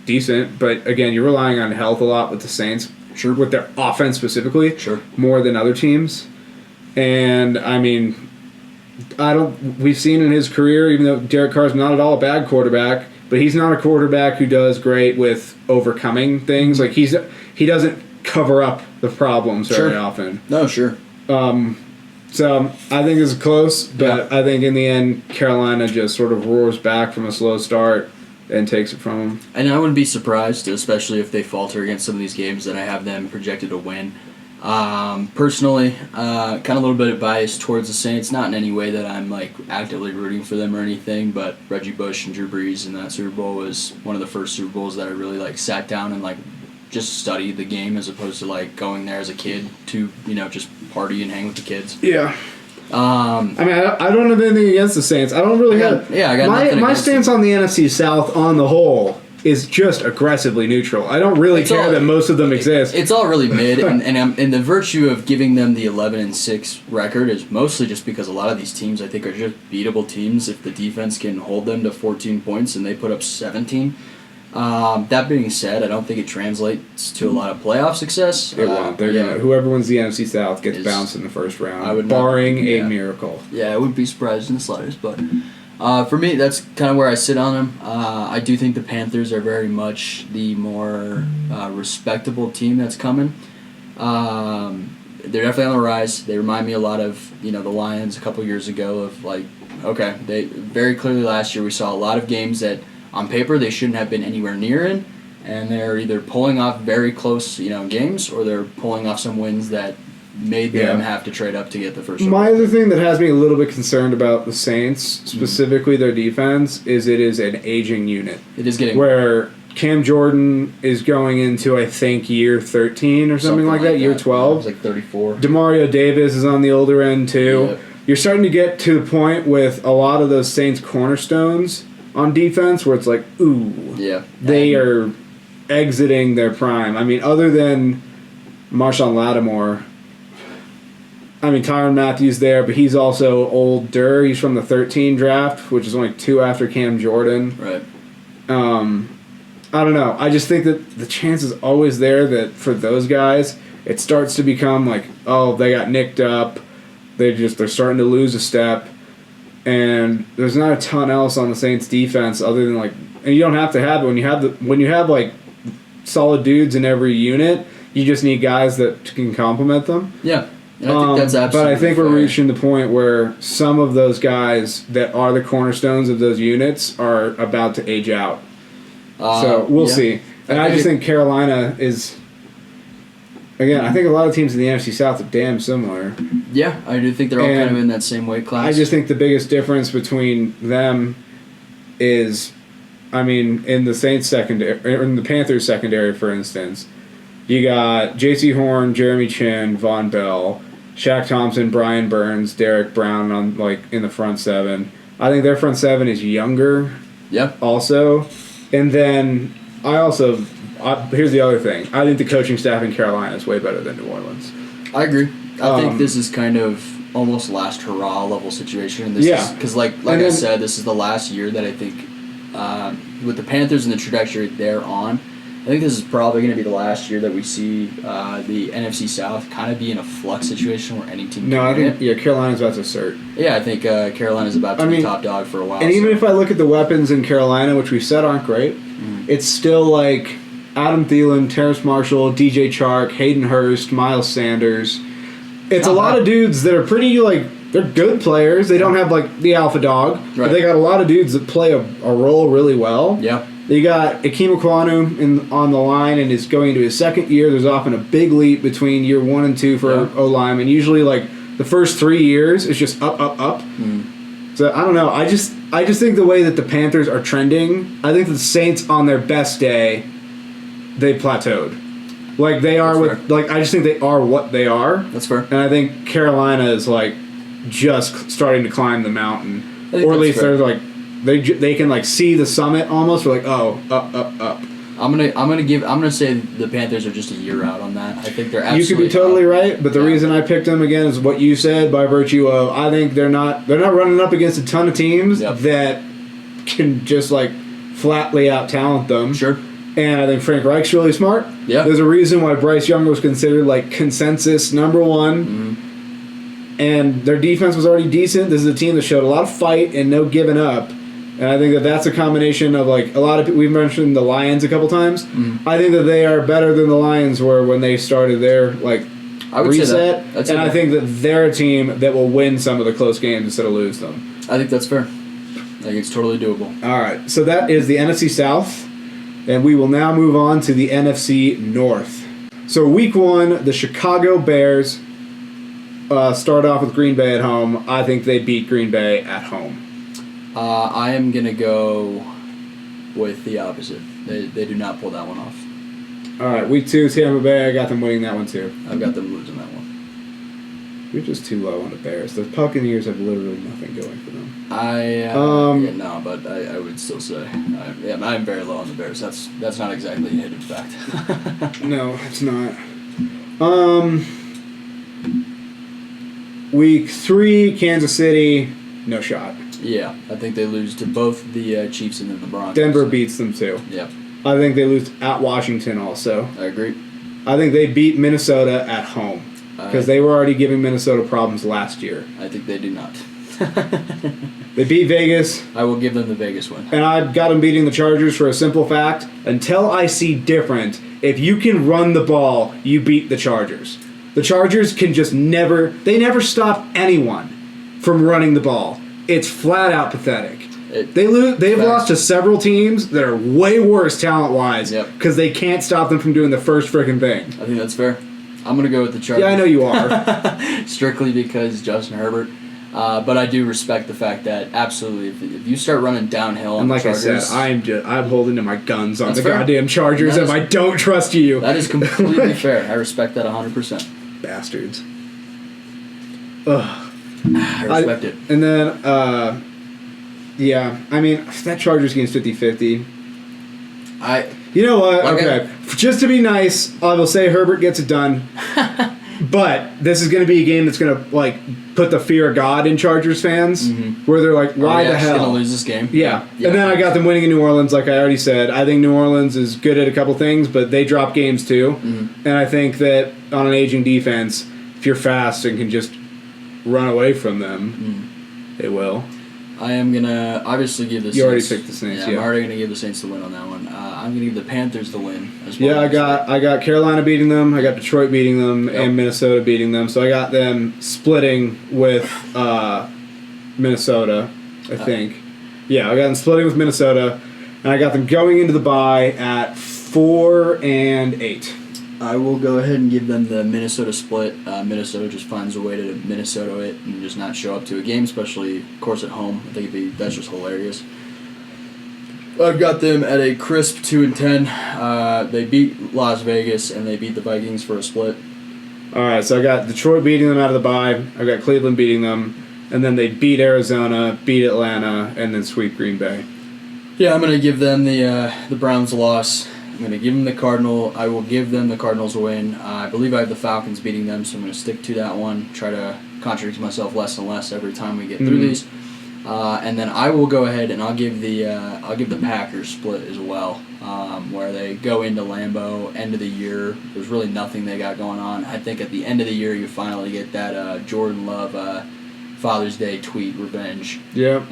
decent, but again, you're relying on health a lot with the Saints. Sure. With their offense specifically. Sure. More than other teams. And, I mean, we've seen in his career, even though Derek Carr's not at all a bad quarterback, but he's not a quarterback who does great with overcoming things. He doesn't cover up the problems very often. No, sure. So I think it's close, but I think in the end, Carolina just sort of roars back from a slow start and takes it from them. And I wouldn't be surprised, especially if they falter against some of these games that I have them projected to win. Personally, kind of a little bit of bias towards the Saints, not in any way that I'm actively rooting for them or anything, but Reggie Bush and Drew Brees in that Super Bowl was one of the first Super Bowls that I really sat down and just studied the game as opposed to going there as a kid to just party and hang with the kids. Yeah. I mean, I don't have anything against the Saints. I don't really have. Yeah, I got my stance on the NFC South on the whole is just aggressively neutral. I don't really care that most of them exist. It's all really mid, and the virtue of giving them the 11-6 record is mostly just because a lot of these teams I think are just beatable teams if the defense can hold them to 14 points and they put up 17. That being said, I don't think it translates to a lot of playoff success. It won't. Whoever wins the NFC South gets bounced in the first round, barring a miracle. Yeah, I wouldn't be surprised in the slightest, but for me, that's kind of where I sit on them. I do think the Panthers are very much the more respectable team that's coming. They're definitely on the rise. They remind me a lot of the Lions a couple years ago of they very clearly last year we saw a lot of games that on paper they shouldn't have been anywhere near in, and they're either pulling off very close games or they're pulling off some wins that made them have to trade up to get the first round. My other thing that has me a little bit concerned about the Saints, specifically their defense, is it is an aging unit. It is getting where Cam Jordan is going into, I think, year 13 or something like that, year 12. It's 34. Demario Davis is on the older end, too. Yep. You're starting to get to the point with a lot of those Saints cornerstones on defense where it's they are exiting their prime. I mean, other than Marshawn Lattimore, Tyrann Mathieu's there, but he's also older. He's from the 13 draft, which is only 2 after Cam Jordan. Right. I don't know. I just think that the chance is always there that for those guys, it starts to become they got nicked up. They're starting to lose a step. And there's not a ton else on the Saints defense other than and you don't have to have it when you have solid dudes in every unit. You just need guys that can complement them. Yeah, and I think that's absolutely. But I think fair. we're reaching the point where some of those guys that are the cornerstones of those units are about to age out. So we'll see. And I just think Carolina is. Again, I think a lot of teams in the NFC South are damn similar. Yeah, I do think they're all kind of in that same weight class. I just think the biggest difference between them is, in the Saints secondary, or in the Panthers secondary, for instance, you got J.C. Horn, Jeremy Chin, Von Bell, Shaq Thompson, Brian Burns, Derek Brown on in the front seven. I think their front seven is younger. Yeah. Also, and then I also here's the other thing. I think the coaching staff in Carolina is way better than New Orleans. I agree. I think this is kind of almost last hurrah level situation. Because like I said, this is the last year that I think with the Panthers and the trajectory they're on, I think this is probably going to be the last year that we see the NFC South kind of be in a flux situation where any team can win it. Carolina's about to assert. Yeah, I think Carolina's about to be top dog for a while. And even if I look at the weapons in Carolina, which we said aren't great, it's still like Adam Thielen, Terrace Marshall, DJ Chark, Hayden Hurst, Miles Sanders. It's a lot of dudes that are pretty, like, they're good players. They don't have, like, the alpha dog. Right. But they got a lot of dudes that play a role really well. Yeah. They got Akeem Ekwonu on the line and is going into his second year. There's often a big leap between year 1 and 2 for O-linemen. Usually, like, the first 3 years is just up, up, up. So, I don't know. I just think the way that the Panthers are trending, I think the Saints on their best day, they plateaued. Like, they are I just think they are what they are. That's fair. And I think Carolina is, like, just starting to climb the mountain. Or at least they're, like, they can, like, see the summit almost. We're like, oh, up, up, up. I'm gonna say the Panthers are just a year out on that. I think they're absolutely. You could be totally right, but the reason I picked them again is what you said by virtue of I think they're not running up against a ton of teams that can just, like, flatly out talent them. Sure. And I think Frank Reich's really smart. Yeah. There's a reason why Bryce Young was considered, like, consensus number 1. And their defense was already decent. This is a team that showed a lot of fight and no giving up. And I think that that's a combination of, like, a lot of people. We've mentioned the Lions a couple times. I think that they are better than the Lions were when they started their, like, reset. And I think that they're a team that will win some of the close games instead of lose them. I think that's fair. I think it's totally doable. All right. So that is the NFC South. And we will now move on to the NFC North. So week 1, the Chicago Bears start off with Green Bay at home. I think they beat Green Bay at home. I am going to go with the opposite. They do not pull that one off. All right, week 2, Tampa Bay. I got them winning that one too. I've got them losing that one. You're just too low on the Bears. The Buccaneers have literally nothing going for them. But I would still say I'm very low on the Bears. That's not exactly a hidden fact. No, it's not. Week 3, Kansas City, no shot. Yeah, I think they lose to both the Chiefs and then the Broncos. Denver beats them too. Yep. I think they lose at Washington also. I agree. I think they beat Minnesota at home because they were already giving Minnesota problems last year. I think they do not. They beat Vegas. I will give them the Vegas win. And I've got them beating the Chargers for a simple fact. Until I see different, if you can run the ball, you beat the Chargers. The Chargers can just never stop anyone from running the ball. It's flat out pathetic. They've lost to several teams that are way worse talent-wise because they can't stop them from doing the first freaking thing. I think that's fair. I'm going to go with the Chargers. Yeah, I know you are. Strictly because Justin Herbert. But I do respect the fact that absolutely, if you start running downhill on the Chargers, I said, I'm holding to my guns on the goddamn Chargers, and I don't trust you. That is completely fair. I respect that 100%. Bastards. Ugh. I respect it. And then, I mean, that Chargers game's 50-50. You know what? Okay. Just to be nice, I will say Herbert gets it done. But this is going to be a game that's going to, like, put the fear of God in Chargers fans, where they're like, why the hell? Going to lose this game? Yeah. And then I got them winning in New Orleans, like I already said. I think New Orleans is good at a couple things, but they drop games too. And I think that on an aging defense, if you're fast and can just run away from them, they will. I am going to obviously give the Saints. You already picked the Saints, I'm already going to give the Saints the win on that one. I'm going to give the Panthers the win as well. Yeah, I got Carolina beating them, I got Detroit beating them, and Minnesota beating them. So I got them splitting with Minnesota, I think. I got them splitting with Minnesota, and I got them going into the bye at 4-8. I will go ahead and give them the Minnesota split. Minnesota just finds a way to Minnesota it and just not show up to a game, especially, of course, at home. I think that's just hilarious. I've got them at a crisp 2-10. They beat Las Vegas and they beat the Vikings for a split. All right, so I got Detroit beating them out of the bye. I got Cleveland beating them, and then they beat Arizona, beat Atlanta, and then sweep Green Bay. Yeah, I'm gonna give them the Browns loss. I'm going to give them the Cardinal. I will give them the Cardinals a win. I believe I have the Falcons beating them, so I'm going to stick to that one. Try to contradict myself less and less every time we get through these. And then I will go ahead and I'll give the Packers split as well, where they go into Lambeau, end of the year. There's really nothing they got going on. I think at the end of the year you finally get that Jordan Love Father's Day tweet revenge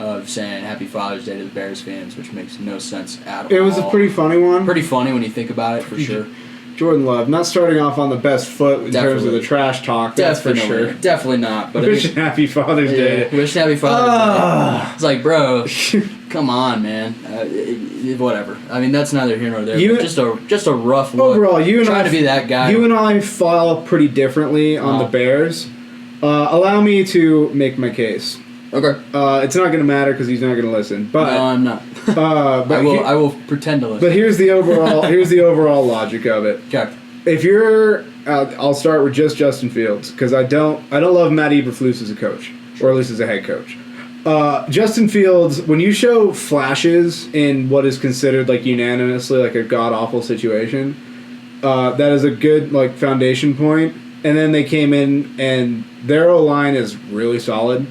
of saying Happy Father's Day to the Bears fans, which makes no sense at all. It was a pretty funny one. Pretty funny when you think about it, for sure. Jordan Love, not starting off on the best foot in terms of the trash talk, that's for sure. Definitely not. But Wish Happy Father's Day. Wish Happy Father's Day. It's like, bro, come on, man. Whatever. I mean, that's neither here nor there. Just a rough look. Overall, you and Trying I to be that guy. You and I fall pretty differently on the Bears. Allow me to make my case. Okay. It's not going to matter because he's not going to listen. But no, I'm not. But I will pretend to listen. But here's the overall logic of it. Okay. If you're, I'll start with just Justin Fields because I don't love Matt Eberflus as a coach, or at least as a head coach. Justin Fields, when you show flashes in what is considered like unanimously like a god awful situation, that is a good like foundation point. And then they came in and their O-line is really solid.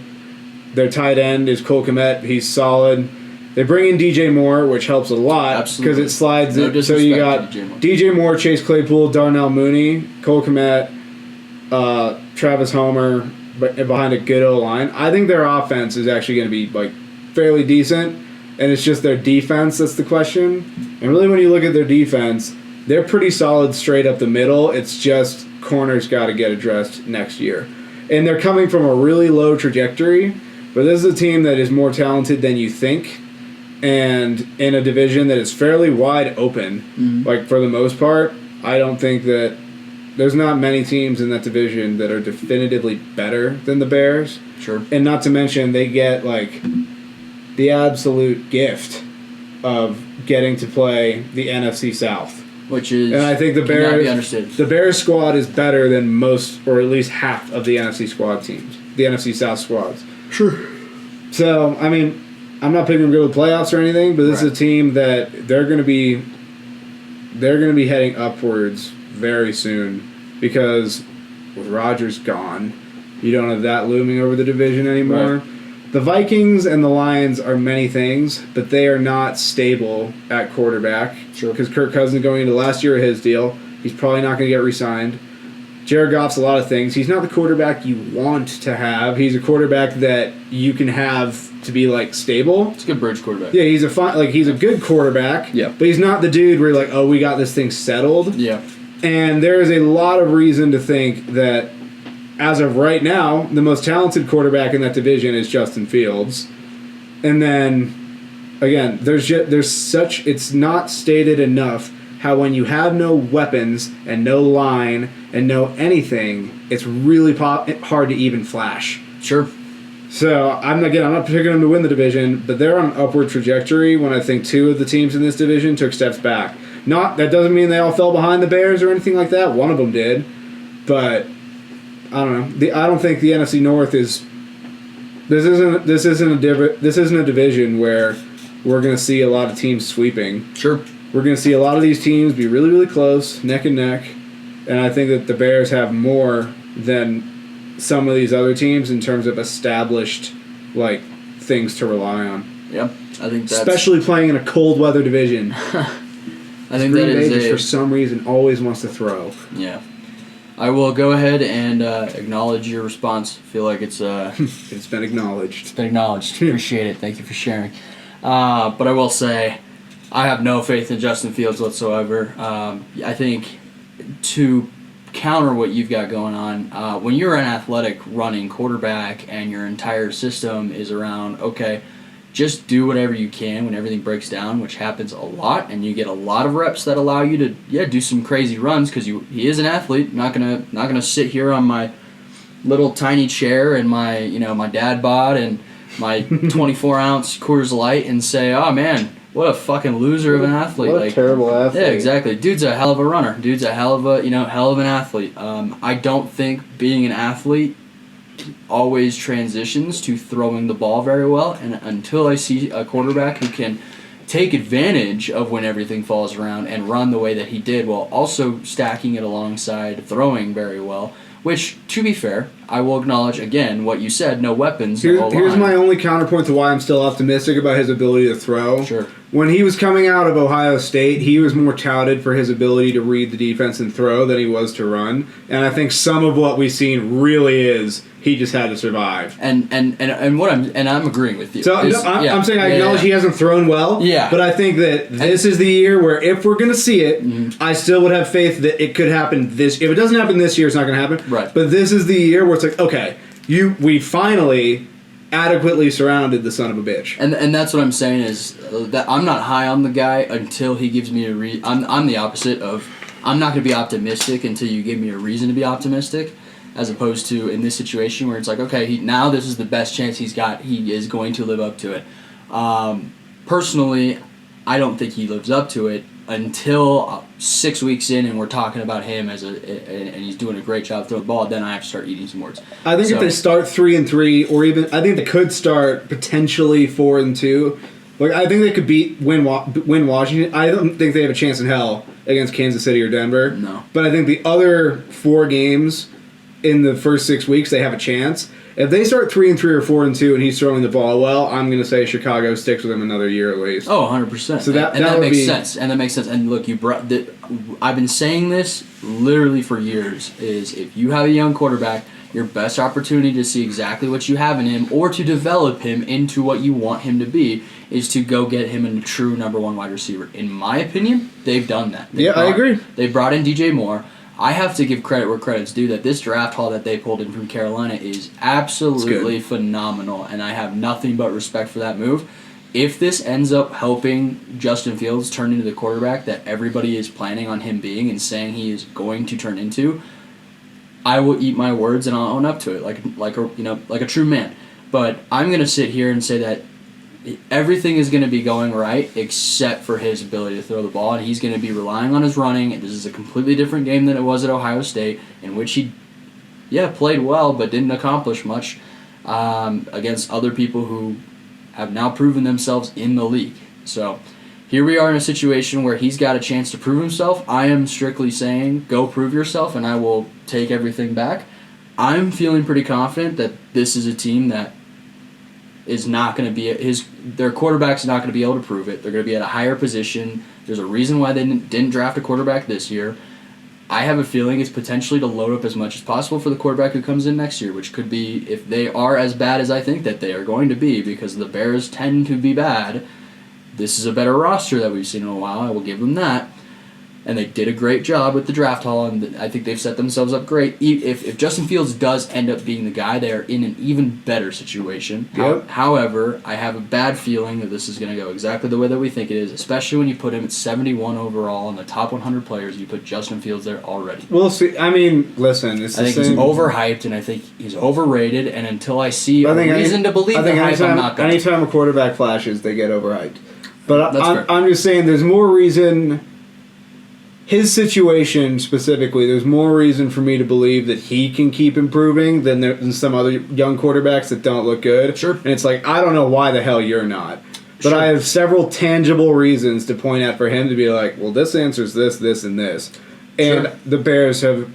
Their tight end is Cole Kmet. He's solid. They bring in DJ Moore, which helps a lot because it slides it. So you got DJ Moore, Chase Claypool, Darnell Mooney, Cole Kmet, Travis Homer, behind a good O-line. I think their offense is actually going to be like fairly decent, and it's just their defense that's the question. And really, when you look at their defense, they're pretty solid straight up the middle. It's just corners got to get addressed next year. And they're coming from a really low trajectory, but this is a team that is more talented than you think, and in a division that is fairly wide open. Like, for the most part, I don't think that there's not many teams in that division that are definitively better than the Bears. Sure. And not to mention, they get, like, the absolute gift of getting to play the NFC South. Which is, and I think the Bears squad is better than most, or at least half of the NFC squad teams, the NFC South squads. Sure. So, I mean, I'm not picking them to go to the playoffs or anything, but this is a team that they're going to be heading upwards very soon because with Rodgers gone, you don't have that looming over the division anymore. Right. The Vikings and the Lions are many things, but they are not stable at quarterback. Sure. Because Kirk Cousins going into last year of his deal, he's probably not going to get re-signed. Jared Goff's a lot of things. He's not the quarterback you want to have. He's a quarterback that you can have to be like stable. It's a good bridge quarterback. Yeah, he's a good quarterback. Yeah. But he's not the dude where you're like, oh, we got this thing settled. Yeah. And there is a lot of reason to think that as of right now, the most talented quarterback in that division is Justin Fields. And then, again, it's not stated enough how when you have no weapons and no line and no anything, it's really hard to even flash. Sure. So, I'm not picking them to win the division, but they're on an upward trajectory when I think two of the teams in this division took steps back. That doesn't mean they all fell behind the Bears or anything like that. One of them did. But I don't know. I don't think the NFC North is. This isn't a division where we're going to see a lot of teams sweeping. Sure. We're going to see a lot of these teams be really, really close, neck and neck, and I think that the Bears have more than some of these other teams in terms of established like things to rely on. Yep, I think that's especially playing in a cold weather division. I think Green that Bay is just for some reason always wants to throw. Yeah. I will go ahead and acknowledge your response. I feel like it's it's been acknowledged. It's been acknowledged. Appreciate it. Thank you for sharing. But I will say, I have no faith in Justin Fields whatsoever. I think to counter what you've got going on, when you're an athletic running quarterback and your entire system is around, okay, just do whatever you can when everything breaks down, which happens a lot, and you get a lot of reps that allow you to do some crazy runs because he is an athlete. Not gonna sit here on my little tiny chair and my my dad bod and my 24-ounce Coors Light and say, oh man, what a fucking loser of an athlete. What a terrible athlete. Yeah, exactly. Dude's a hell of a runner. Dude's a hell of an athlete. I don't think being an athlete always transitions to throwing the ball very well, and until I see a quarterback who can take advantage of when everything falls around and run the way that he did while also stacking it alongside throwing very well. Which, to be fair, I will acknowledge, again, what you said, no weapons. Here's my only counterpoint to why I'm still optimistic about his ability to throw. Sure. When he was coming out of Ohio State, he was more touted for his ability to read the defense and throw than he was to run. And I think some of what we've seen really is he just had to survive. And I'm agreeing with you. So I'm saying I acknowledge he hasn't thrown well. Yeah. But I think that this is the year where if we're going to see it, I still would have faith that it could happen this. If it doesn't happen this year, it's not going to happen. Right. But this is the year where it's like, okay, we finally adequately surrounded the son of a bitch. And that's what I'm saying is that I'm not high on the guy until he gives me a I'm the opposite of I'm not going to be optimistic until you give me a reason to be optimistic, as opposed to in this situation where it's like, okay, now this is the best chance he's got. He is going to live up to it. Personally, I don't think he lives up to it until 6 weeks in and we're talking about him and he's doing a great job throwing the ball. Then I have to start eating some words. I think if they start 3-3, or even I think they could start potentially 4-2. Like I think they could win Washington. I don't think they have a chance in hell against Kansas City or Denver. No. But I think the other 4 games in the first 6 weeks they have a chance. If they start 3-3 or 4-2 and he's throwing the ball well, I'm going to say Chicago sticks with him another year at least. Oh, 100%. So that makes sense. And that makes sense. And look, I've been saying this literally for years, is if you have a young quarterback, your best opportunity to see exactly what you have in him or to develop him into what you want him to be is to go get him a true number 1 wide receiver. In my opinion, they've done that. I agree. They brought in DJ Moore. I have to give credit where credit's due that this draft haul that they pulled in from Carolina is absolutely phenomenal, and I have nothing but respect for that move. If this ends up helping Justin Fields turn into the quarterback that everybody is planning on him being and saying he is going to turn into, I will eat my words and I'll own up to it like a true man. But I'm going to sit here and say that everything is going to be going right except for his ability to throw the ball, and he's going to be relying on his running. This is a completely different game than it was at Ohio State, in which he played well but didn't accomplish much against other people who have now proven themselves in the league. So here we are in a situation where he's got a chance to prove himself. I am strictly saying go prove yourself, and I will take everything back. I'm feeling pretty confident that this is a team that is not going to be their quarterback's not going to be able to prove it. They're going to be at a higher position. There's a reason why they didn't draft a quarterback this year. I have a feeling it's potentially to load up as much as possible for the quarterback who comes in next year, which could be, if they are as bad as I think that they are going to be, because the Bears tend to be bad, this is a better roster that we've seen in a while. I will give them that. And they did a great job with the draft haul, and I think they've set themselves up great. If Justin Fields does end up being the guy, they are in an even better situation. Yep. However, I have a bad feeling that this is going to go exactly the way that we think it is, especially when you put him at 71 overall in the top 100 players. You put Justin Fields there already. We'll see. I mean, listen, it's I think he's overhyped, and I think he's overrated, and until I see a reason to believe the hype, I'm not going to. Anytime a quarterback flashes, they get overhyped. But fair. I'm just saying there's more reason... His situation specifically, there's more reason for me to believe that he can keep improving than some other young quarterbacks that don't look good. Sure. And it's like, I don't know why the hell you're not. But Sure. I have several tangible reasons to point out for him to be like, well, this answers this, this, and this. And Sure. the Bears have,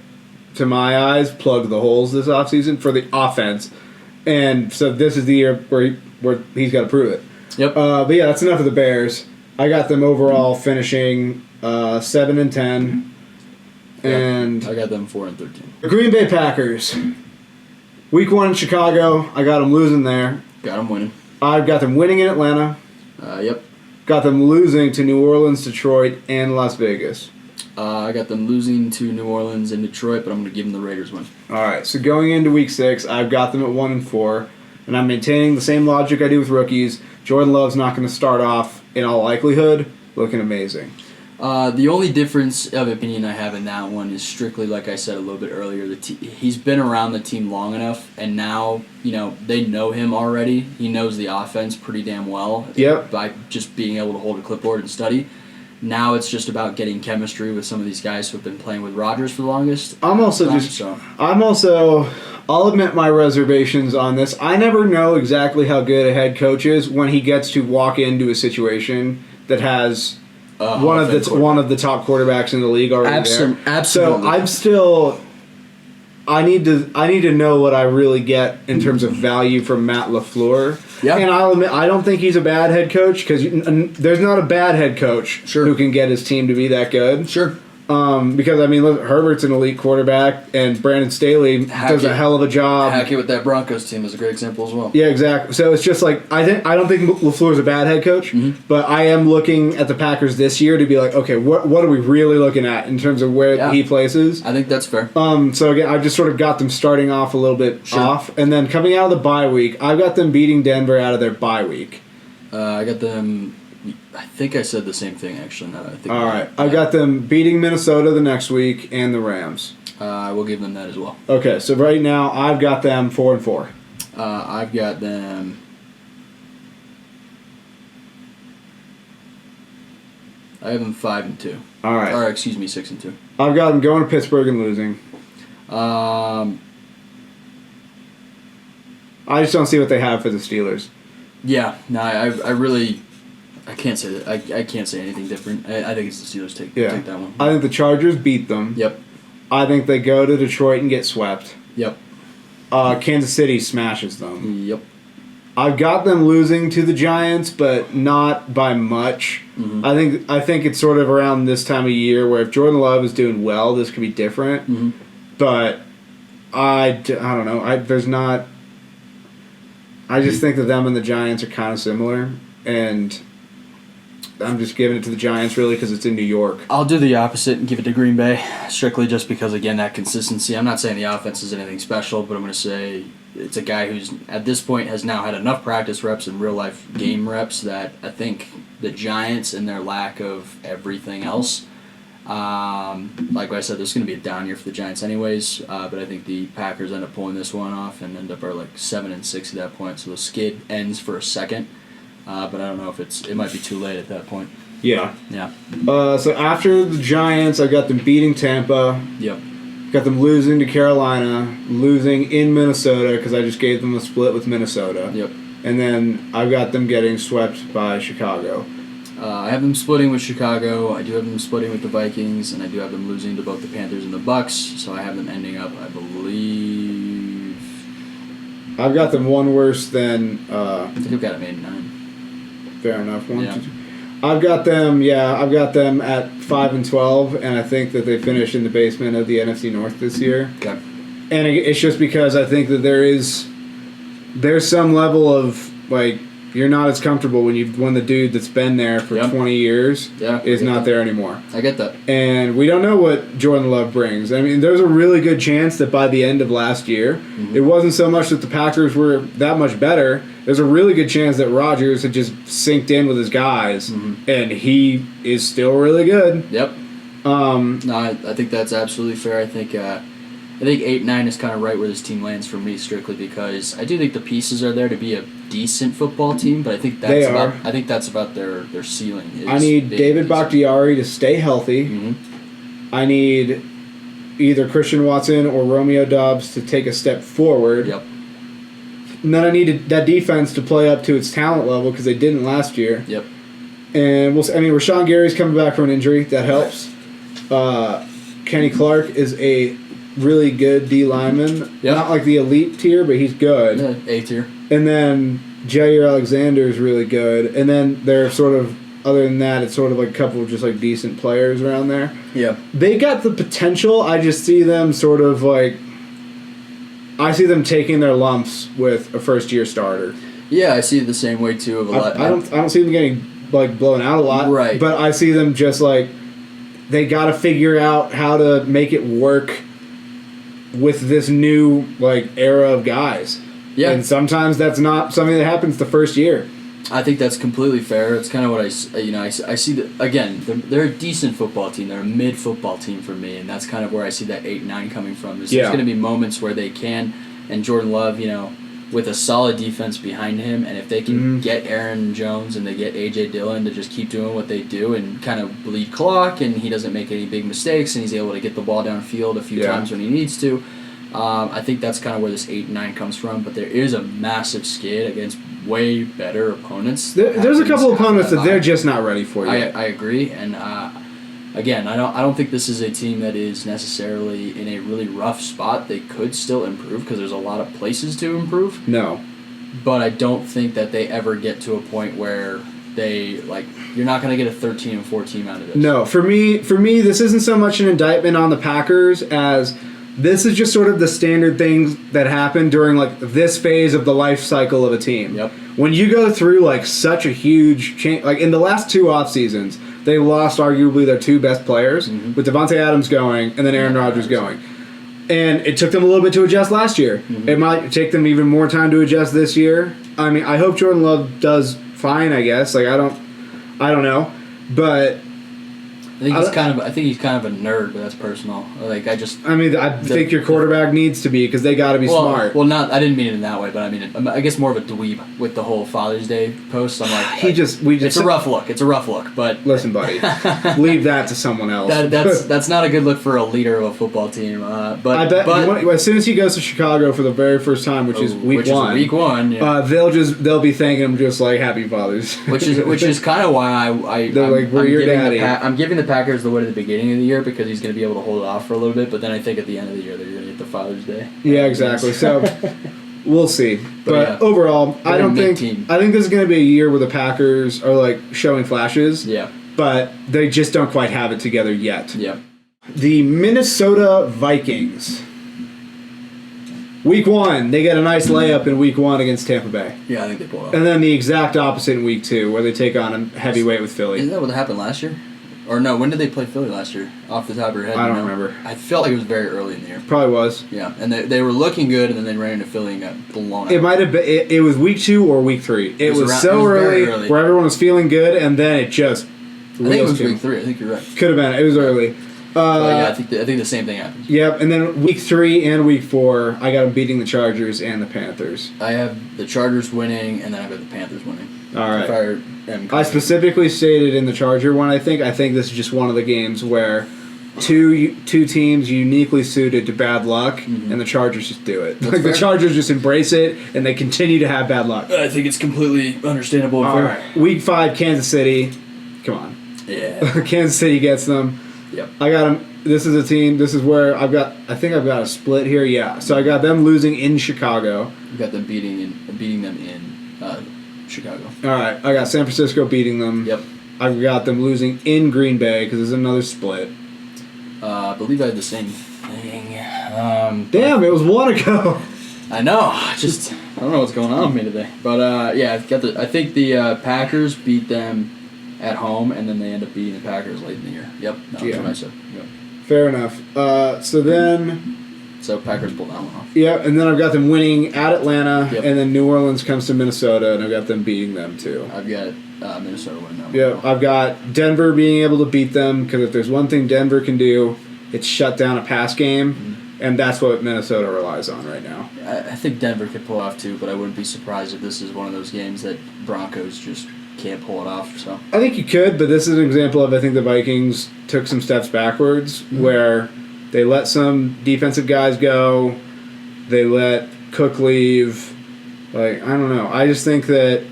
to my eyes, plugged the holes this offseason for the offense. And so this is the year where he's got to prove it. Yep. But yeah, that's enough of the Bears. I got them overall finishing 7-10, and I got them 4-13. the Green Bay Packers. Week 1 in Chicago, I got them losing there. Got them winning. I've got them winning in Atlanta. Yep. Got them losing to New Orleans, Detroit, and Las Vegas. I got them losing to New Orleans and Detroit, but I'm going to give them the Raiders win. All right, so going into Week 6, I've got them at 1-4, and I'm maintaining the same logic I do with rookies. Jordan Love's not going to start off, in all likelihood, looking amazing. The only difference of opinion I have in that one is strictly, like I said a little bit earlier, he's been around the team long enough, and now, they know him already. He knows the offense pretty damn well. Yep. By just being able to hold a clipboard and study. Now it's just about getting chemistry with some of these guys who have been playing with Rodgers for the longest. I'll admit my reservations on this. I never know exactly how good a head coach is when he gets to walk into a situation that has one of the top quarterbacks in the league already there. Absolutely. So I'm still. I need to know what I really get in terms of value from Matt LaFleur. Yeah. And I'll admit, I don't think he's a bad head coach because there's not a bad head coach who can get his team to be that good. Sure. Because, I mean, look, Herbert's an elite quarterback, and Brandon Staley does a hell of a job. Hackett with that Broncos team is a great example as well. Yeah, exactly. So it's just like I don't think LaFleur's a bad head coach, but I am looking at the Packers this year to be like, okay, what are we really looking at in terms of where he places? I think that's fair. So again, I've just sort of got them starting off a little bit off, and then coming out of the bye week, I've got them beating Denver out of their bye week. I got them. I think I said the same thing, actually. Now that I think all right. I got them beating Minnesota the next week and the Rams. I will give them that as well. Okay, so right now I've got them 4-4. I've got them. I have them 5-2. All right. Or excuse me, 6-2. I've got them going to Pittsburgh and losing. I just don't see what they have for the Steelers. Yeah, no, I really. I can't say that. I can't say anything different. I think it's the Steelers take that one. I think the Chargers beat them. Yep. I think they go to Detroit and get swept. Yep. Kansas City smashes them. Yep. I've got them losing to the Giants, but not by much. Mm-hmm. I think it's sort of around this time of year where if Jordan Love is doing well, this could be different. Mm-hmm. But I don't know. There's not. I just think that them and the Giants are kind of similar, and I'm just giving it to the Giants really because it's in New York. I'll do the opposite and give it to Green Bay, strictly just because, again, that consistency. I'm not saying the offense is anything special, but I'm going to say it's a guy who's, at this point, has now had enough practice reps and real-life game reps that I think the Giants and their lack of everything else, like I said, this is going to be a down year for the Giants anyways, but I think the Packers end up pulling this one off and end up are like 7-6 at that point, so the skid ends for a second. But I don't know if it might be too late at that point. Yeah. Yeah. So after the Giants, I got them beating Tampa. Yep. Got them losing to Carolina, losing in Minnesota because I just gave them a split with Minnesota. Yep. And then I've got them getting swept by Chicago. I have them splitting with Chicago. I do have them splitting with the Vikings, and I do have them losing to both the Panthers and the Bucks. So I have them ending up, I believe. I've got them one worse than. I think I've got them 8-9. Fair enough. I've got them at 5-12, and I think that they finish in the basement of the NFC North this year. Okay. And it's just because I think that there's some level of like you're not as comfortable when the dude that's been there for 20 years is not there anymore. I get that. And we don't know what Jordan Love brings. I mean, there's a really good chance that by the end of last year, it wasn't so much that the Packers were that much better. There's a really good chance that Rodgers had just synced in with his guys, and he is still really good. Yep. No, I think that's absolutely fair. I think 8-9 is kind of right where this team lands for me, strictly because I do think the pieces are there to be a decent football team, but I think that's about their ceiling. I need David Bakhtiari to stay healthy. Mm-hmm. I need either Christian Watson or Romeo Doubs to take a step forward. Yep. And then I needed that defense to play up to its talent level because they didn't last year. Yep. And Rashawn Gary's coming back from an injury. That helps. Kenny Clark is a really good D lineman. Yep. Not like the elite tier, but he's good. Yeah, A tier. And then Jair Alexander is really good. And then they're sort of, other than that, it's sort of like a couple of just like decent players around there. Yeah. They got the potential. I just see them sort of like, I see them taking their lumps with a first-year starter. Yeah, I see it the same way too. Of a lot. I don't see them getting like blown out a lot. Right. But I see them just like they got to figure out how to make it work with this new like era of guys. Yeah. And sometimes that's not something that happens the first year. I think that's completely fair. It's kind of what I see that, again, they're a decent football team. They're a mid football team for me, and that's kind of where I see that 8-9 coming from. There's going to be moments where they can, and Jordan Love, with a solid defense behind him, and if they can get Aaron Jones and they get A.J. Dillon to just keep doing what they do and kind of bleed clock, and he doesn't make any big mistakes, and he's able to get the ball downfield a few times when he needs to, I think that's kind of where this 8-9 comes from, but there is a massive skid against way better opponents. There's a couple opponents that they're just not ready for yet. I agree, and again, I don't think this is a team that is necessarily in a really rough spot. They could still improve because there's a lot of places to improve. No. But I don't think that they ever get to a point where they, like, you're not going to get a 13-4 team out of this. No, for me, this isn't so much an indictment on the Packers as this is just sort of the standard things that happen during, like, this phase of the life cycle of a team. Yep. When you go through, like, such a huge change, like, in the last 2 off seasons, they lost arguably their 2 best players, with Devontae Adams going and then Aaron Rodgers going. And it took them a little bit to adjust last year. It might take them even more time to adjust this year. I mean, I hope Jordan Love does fine, I guess. Like, I don't know. But I think he's kind of a nerd, but that's personal. Like, I think your quarterback needs to be because they got to be smart. Well, I didn't mean it in that way, but I mean, I guess more of a dweeb with the whole Father's Day post. I'm like, it's a rough look. It's a rough look, but listen, buddy, leave that to someone else. That's not a good look for a leader of a football team. But I bet as soon as he goes to Chicago for the very first time, which is week one, yeah. they'll be thanking him just like Happy Father's. which is kind of why I'm giving the Packers the win at the beginning of the year because he's going to be able to hold it off for a little bit, but then I think at the end of the year they're going to get the Father's Day. Yeah, exactly. So we'll see. But overall, I think this is going to be a year where the Packers are like showing flashes. Yeah. But they just don't quite have it together yet. Yeah. The Minnesota Vikings. Week 1, they get a nice layup in Week 1 against Tampa Bay. Yeah, I think they pulled off. And then the exact opposite in Week 2, where they take on a heavyweight with Philly. Isn't that what happened last year? Or no, when did they play Philly last year? Off the top of your head? I don't remember. I felt like it was very early in the year. Probably was. Yeah, and they were looking good, and then they ran into Philly and got blown out. It might have been. It was Week 2 or Week 3. It was so early where everyone was feeling good, and then it just. I think it was Week 3. I think you're right. Could have been. It was early. Yeah, I think the same thing happened. Yep, and then Week 3 and Week 4, I got them beating the Chargers and the Panthers. I have the Chargers winning, and then I've got the Panthers winning. All right. I specifically stated in the Charger one, I think this is just one of the games where two teams uniquely suited to bad luck, and the Chargers just do it. Like the Chargers just embrace it, and they continue to have bad luck. I think it's completely understandable. All right. Week 5, Kansas City. Come on. Yeah. Kansas City gets them. Yep. I got them. This is a team. This is where I think I've got a split here. Yeah. So I got them losing in Chicago. You got them beating them in Chicago. All right. I got San Francisco beating them. Yep. I got them losing in Green Bay because there's another split. I believe I had the same thing. Damn, it was 1 ago. I know. I don't know what's going on with me today. But yeah, I think the Packers beat them at home, and then they end up beating the Packers late in the year. Yep, that's what I said. Yep. Fair enough. So Packers pulled that one off. Yeah, and then I've got them winning at Atlanta, and then New Orleans comes to Minnesota, and I've got them beating them too. I've got Minnesota winning that one. Yeah, I've got Denver being able to beat them, because if there's one thing Denver can do, it's shut down a pass game, and that's what Minnesota relies on right now. I think Denver could pull off too, but I wouldn't be surprised if this is one of those games that Broncos just can't pull it off. So I think you could, but this is an example of I think the Vikings took some steps backwards where they let some defensive guys go, they let Cook leave. Like, I don't know. I just think that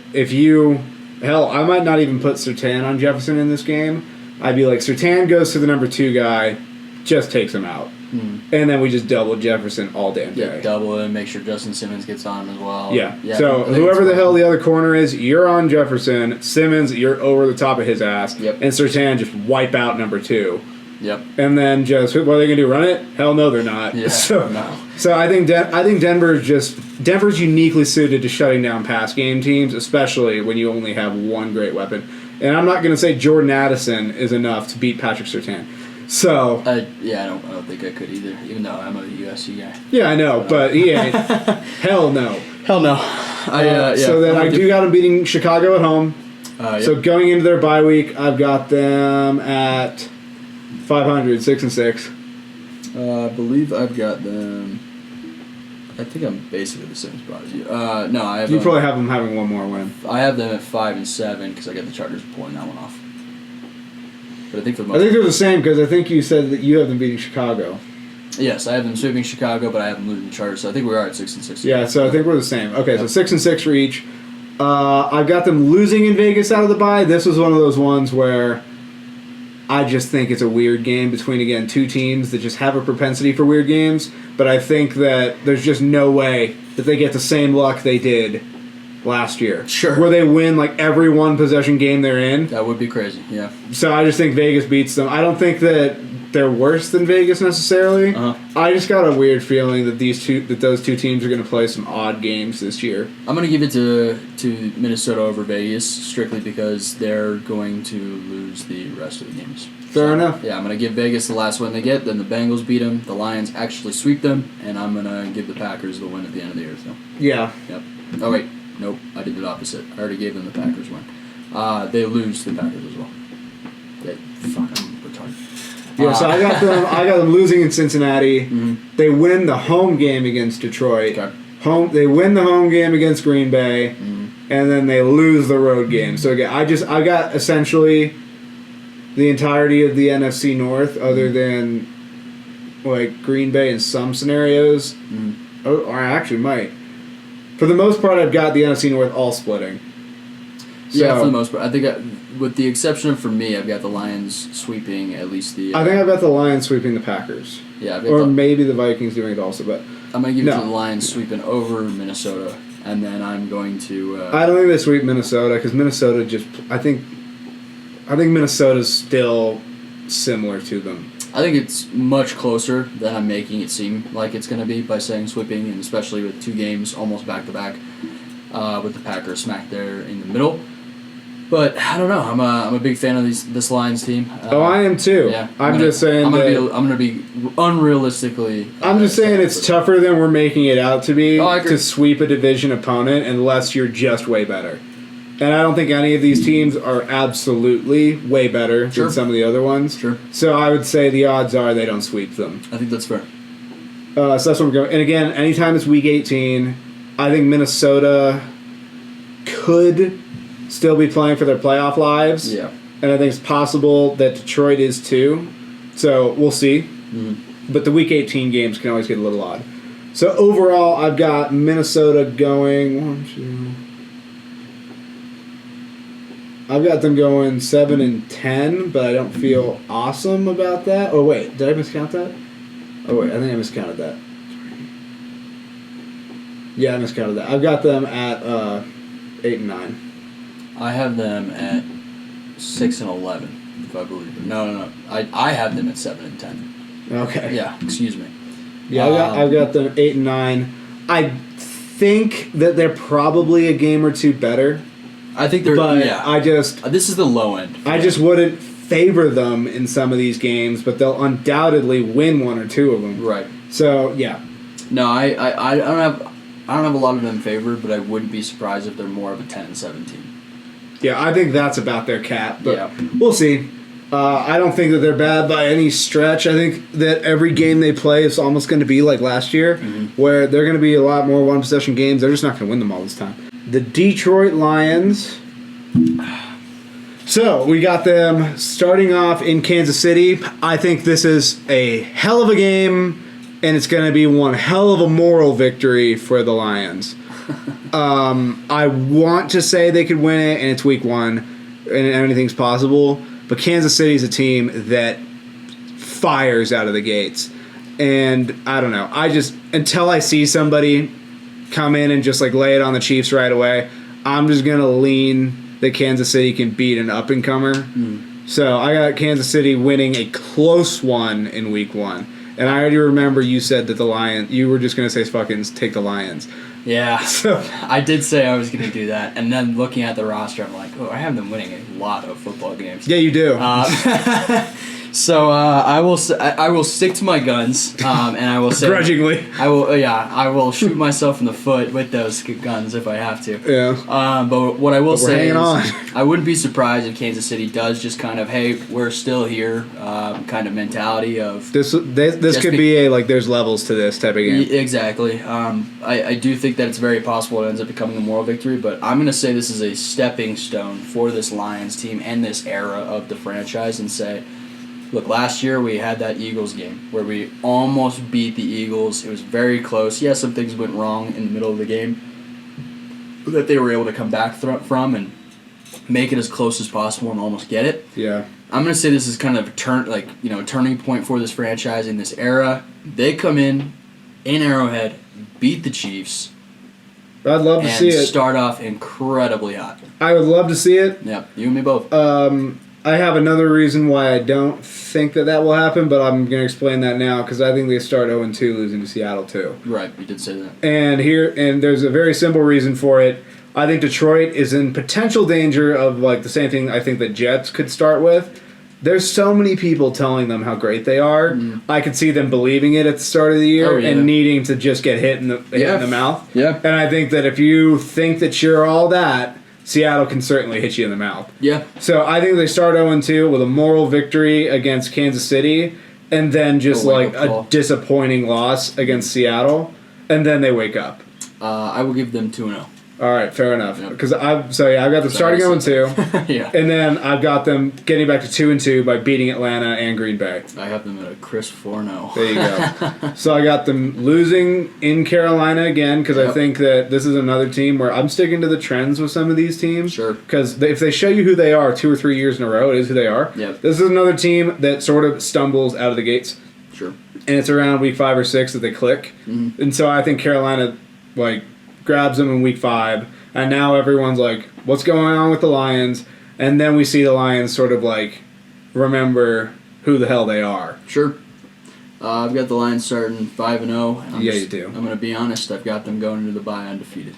I might not even put Surtain on Jefferson in this game. I'd be like, Surtain goes to the number 2 guy, just takes him out. And then we just double Jefferson all damn day. Yeah, double it and make sure Justin Simmons gets on him as well. Yeah. So whoever the hell the other corner is, you're on Jefferson. Simmons, you're over the top of his ass. Yep. And Surtain just wipe out number 2. Yep. And then just what are they gonna do? Run it? Hell no, they're not. Yeah. So I think Denver's uniquely suited to shutting down pass game teams, especially when you only have one great weapon. And I'm not gonna say Jordan Addison is enough to beat Patrick Surtain. So I don't think I could either, even though I'm a USC guy. Yeah, I know, but he ain't. Hell no. Hell no. So then I do got them beating Chicago at home. Yep. So going into their bye week, I've got them at 500, 6-6. I believe I've got them. I think I'm basically the same spot as you. No, I have. You probably have them having one more win. I have them at 5-7 because I got the Chargers pulling that one off. But I think they're the same because I think you said that you have them beating Chicago. Yes, I have them sweeping Chicago, but I have them losing Chargers. So I think we are at 6-6. Yeah, so I think we're the same. Okay, so 6-6 for each. I've got them losing in Vegas out of the bye. This was one of those ones where I just think it's a weird game between, again, two teams that just have a propensity for weird games. But I think that there's just no way that they get the same luck they did last year. Sure. Where they win like every one possession game they're in. That would be crazy, yeah. So I just think Vegas beats them. I don't think that they're worse than Vegas necessarily. I just got a weird feeling that those two teams are going to play some odd games this year. I'm going to give it to Minnesota over Vegas strictly because they're going to lose the rest of the games. Fair enough. Yeah, I'm going to give Vegas the last win they get, then the Bengals beat them, the Lions actually sweep them, and I'm going to give the Packers the win at the end of the year. So. Yeah. Yep. Oh, wait. Nope. I did the opposite. I already gave them the Packers win. They lose the Packers as well. I'm retarded. Yeah, so I got them losing in Cincinnati. Mm-hmm. They win the home game against Detroit. Okay. They win the home game against Green Bay, Mm-hmm. and then they lose the road game. So again, I got essentially the entirety of the NFC North, other than like Green Bay in some scenarios, or I actually might. For the most part, I've got the NFC North all splitting. Yeah, for the most part. I think, with the exception of for me, I've got the Lions sweeping at least the... I think I've got the Lions sweeping the Packers. Yeah, or maybe the Vikings doing it also, but... I'm going to give it to the Lions sweeping over Minnesota, and then I'm going to... I don't think they sweep Minnesota, because Minnesota just... I think Minnesota's still similar to them. I think it's much closer than I'm making it seem like it's going to be by saying sweeping, and especially with two games almost back-to-back with the Packers smack there in the middle. But I don't know. I'm a big fan of this Lions team. I am too. Yeah, I'm just saying I'm gonna be unrealistically. I'm just saying it's tougher than we're making it out to be I agree. to sweep a division opponent unless you're just way better. And I don't think any of these teams are absolutely way better than some of the other ones. Sure. So I would say the odds are they don't sweep them. I think that's fair. So that's what I'm going. And again, anytime it's Week 18, I think Minnesota could still be playing for their playoff lives. Yeah. And I think it's possible that Detroit is too. So we'll see. Mm-hmm. But the Week 18 games can always get a little odd. So overall, I've got Minnesota going... I've got them going 7-10, but I don't feel awesome about that. Oh, wait. Did I miscount that? Oh, wait. I think I miscounted that. Yeah, I miscounted that. I've got them at 8-9. I have them at 6-11, if I believe it. No. I have them at 7-10. Okay. Yeah, excuse me. Yeah, I've got them 8-9. I think that they're probably a game or two better. I think they're... But yeah. This is the low end. I just wouldn't favor them in some of these games, but they'll undoubtedly win one or two of them. Right. So, yeah. No, I don't have a lot of them favored, but I wouldn't be surprised if they're more of a 10-17. Yeah, I think that's about their cap, but yeah. We'll see. I don't think that they're bad by any stretch. I think that every game they play is almost going to be like last year, where they're going to be a lot more one-possession games. They're just not going to win them all this time. The Detroit Lions. So, we got them starting off in Kansas City. I think this is a hell of a game, and it's going to be one hell of a moral victory for the Lions. I want to say they could win it, and it's week 1, and anything's possible. But Kansas City is a team that fires out of the gates. And I don't know. Until I see somebody come in and just like lay it on the Chiefs right away, I'm just going to lean that Kansas City can beat an up-and-comer. So I got Kansas City winning a close one in week 1. And I already remember you said that the Lions, you were just going to say fucking take the Lions. Yeah, so, I did say I was going to do that, and then looking at the roster, I'm like, oh, I have them winning a lot of football games. Yeah, you do. So I will stick to my guns, and I will say grudgingly. I will shoot myself in the foot with those guns if I have to. Yeah. But what I will say is, on. I wouldn't be surprised if Kansas City does just kind of, hey, we're still here, kind of mentality of this could be a like there's levels to this type of game. Exactly. I do think that it's very possible it ends up becoming a moral victory, but I'm going to say this is a stepping stone for this Lions team and this era of the franchise, and say Look, last year we had that Eagles game where we almost beat the Eagles. It was very close. Yes, some things went wrong in the middle of the game that they were able to come back from and make it as close as possible and almost get it. Yeah. I'm gonna say this is kind of a turning point for this franchise in this era. They come in Arrowhead, beat the Chiefs. I'd love to see it. Start off incredibly hot. I would love to see it. Yep, you and me both. I have another reason why I don't think that will happen, but I'm going to explain that now because I think they start 0-2 losing to Seattle too. Right, you did say that. And there's a very simple reason for it. I think Detroit is in potential danger of like the same thing I think the Jets could start with. There's so many people telling them how great they are. I could see them believing it at the start of the year and needing to just get hit in the mouth. Yeah. And I think that if you think that you're all that, Seattle can certainly hit you in the mouth. Yeah. So I think they start 0-2 with a moral victory against Kansas City and then just like a disappointing loss against Seattle, and then they wake up. I will give them 2-0. All right, fair enough. Because I've got them starting 0-2. Yeah. And then I've got them getting back to 2-2 by beating Atlanta and Green Bay. I have them at a crisp 4-0. There you go. So I got them losing in Carolina again because I think that this is another team where I'm sticking to the trends with some of these teams. Sure. Because if they show you who they are 2 or 3 years in a row, it is who they are. Yep. This is another team that sort of stumbles out of the gates. Sure. And it's around week 5 or 6 that they click. Mm-hmm. And so I think Carolina grabs them in week 5. And now everyone's like, what's going on with the Lions? And then we see the Lions sort of remember who the hell they are. Sure. I've got the Lions starting 5-0. You do. I'm going to be honest. I've got them going into the bye undefeated.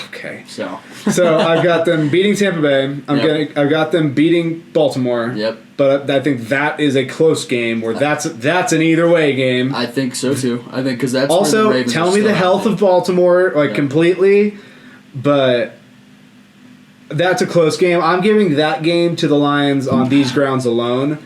Okay. So I've got them beating Tampa Bay. I've got them beating Baltimore. Yep. But I think that is a close game where that's an either way game. I think so too. I think because that's also where the Ravens tell me the health of Baltimore completely. But that's a close game. I'm giving that game to the Lions on these grounds alone.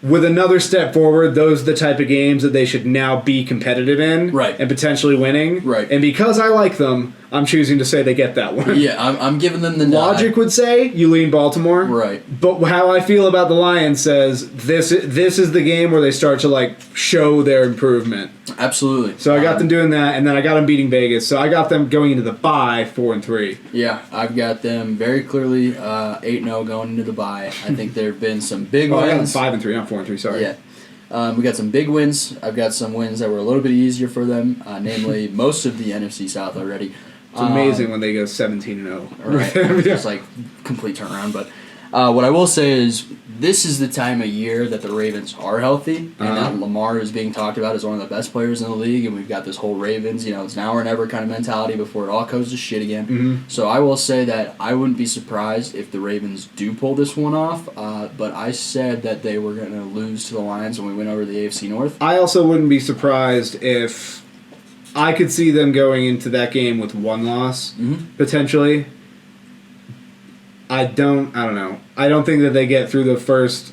With another step forward, those are the type of games that they should now be competitive in and potentially winning. Right. And because I like them, I'm choosing to say they get that one. Yeah, I'm giving them the nod. Logic would say you lean Baltimore. Right. But how I feel about the Lions says this is the game where they start to show their improvement. Absolutely. So I got them doing that, and then I got them beating Vegas. So I got them going into the bye 4-3. Yeah, I've got them very clearly 8-0 going into the bye. I think there have been some big wins. I got them 5-3, not 4-3. Sorry. Yeah. We got some big wins. I've got some wins that were a little bit easier for them, namely most of the NFC South already. It's amazing when they go 17-0. Right. Just complete turnaround. But what I will say is this is the time of year that the Ravens are healthy, and that Lamar is being talked about as one of the best players in the league, and we've got this whole Ravens, it's now or never kind of mentality before it all goes to shit again. Mm-hmm. So I will say that I wouldn't be surprised if the Ravens do pull this one off, but I said that they were going to lose to the Lions when we went over the AFC North. I also wouldn't be surprised if I could see them going into that game with one loss, potentially. I don't know. I don't think that they get through the first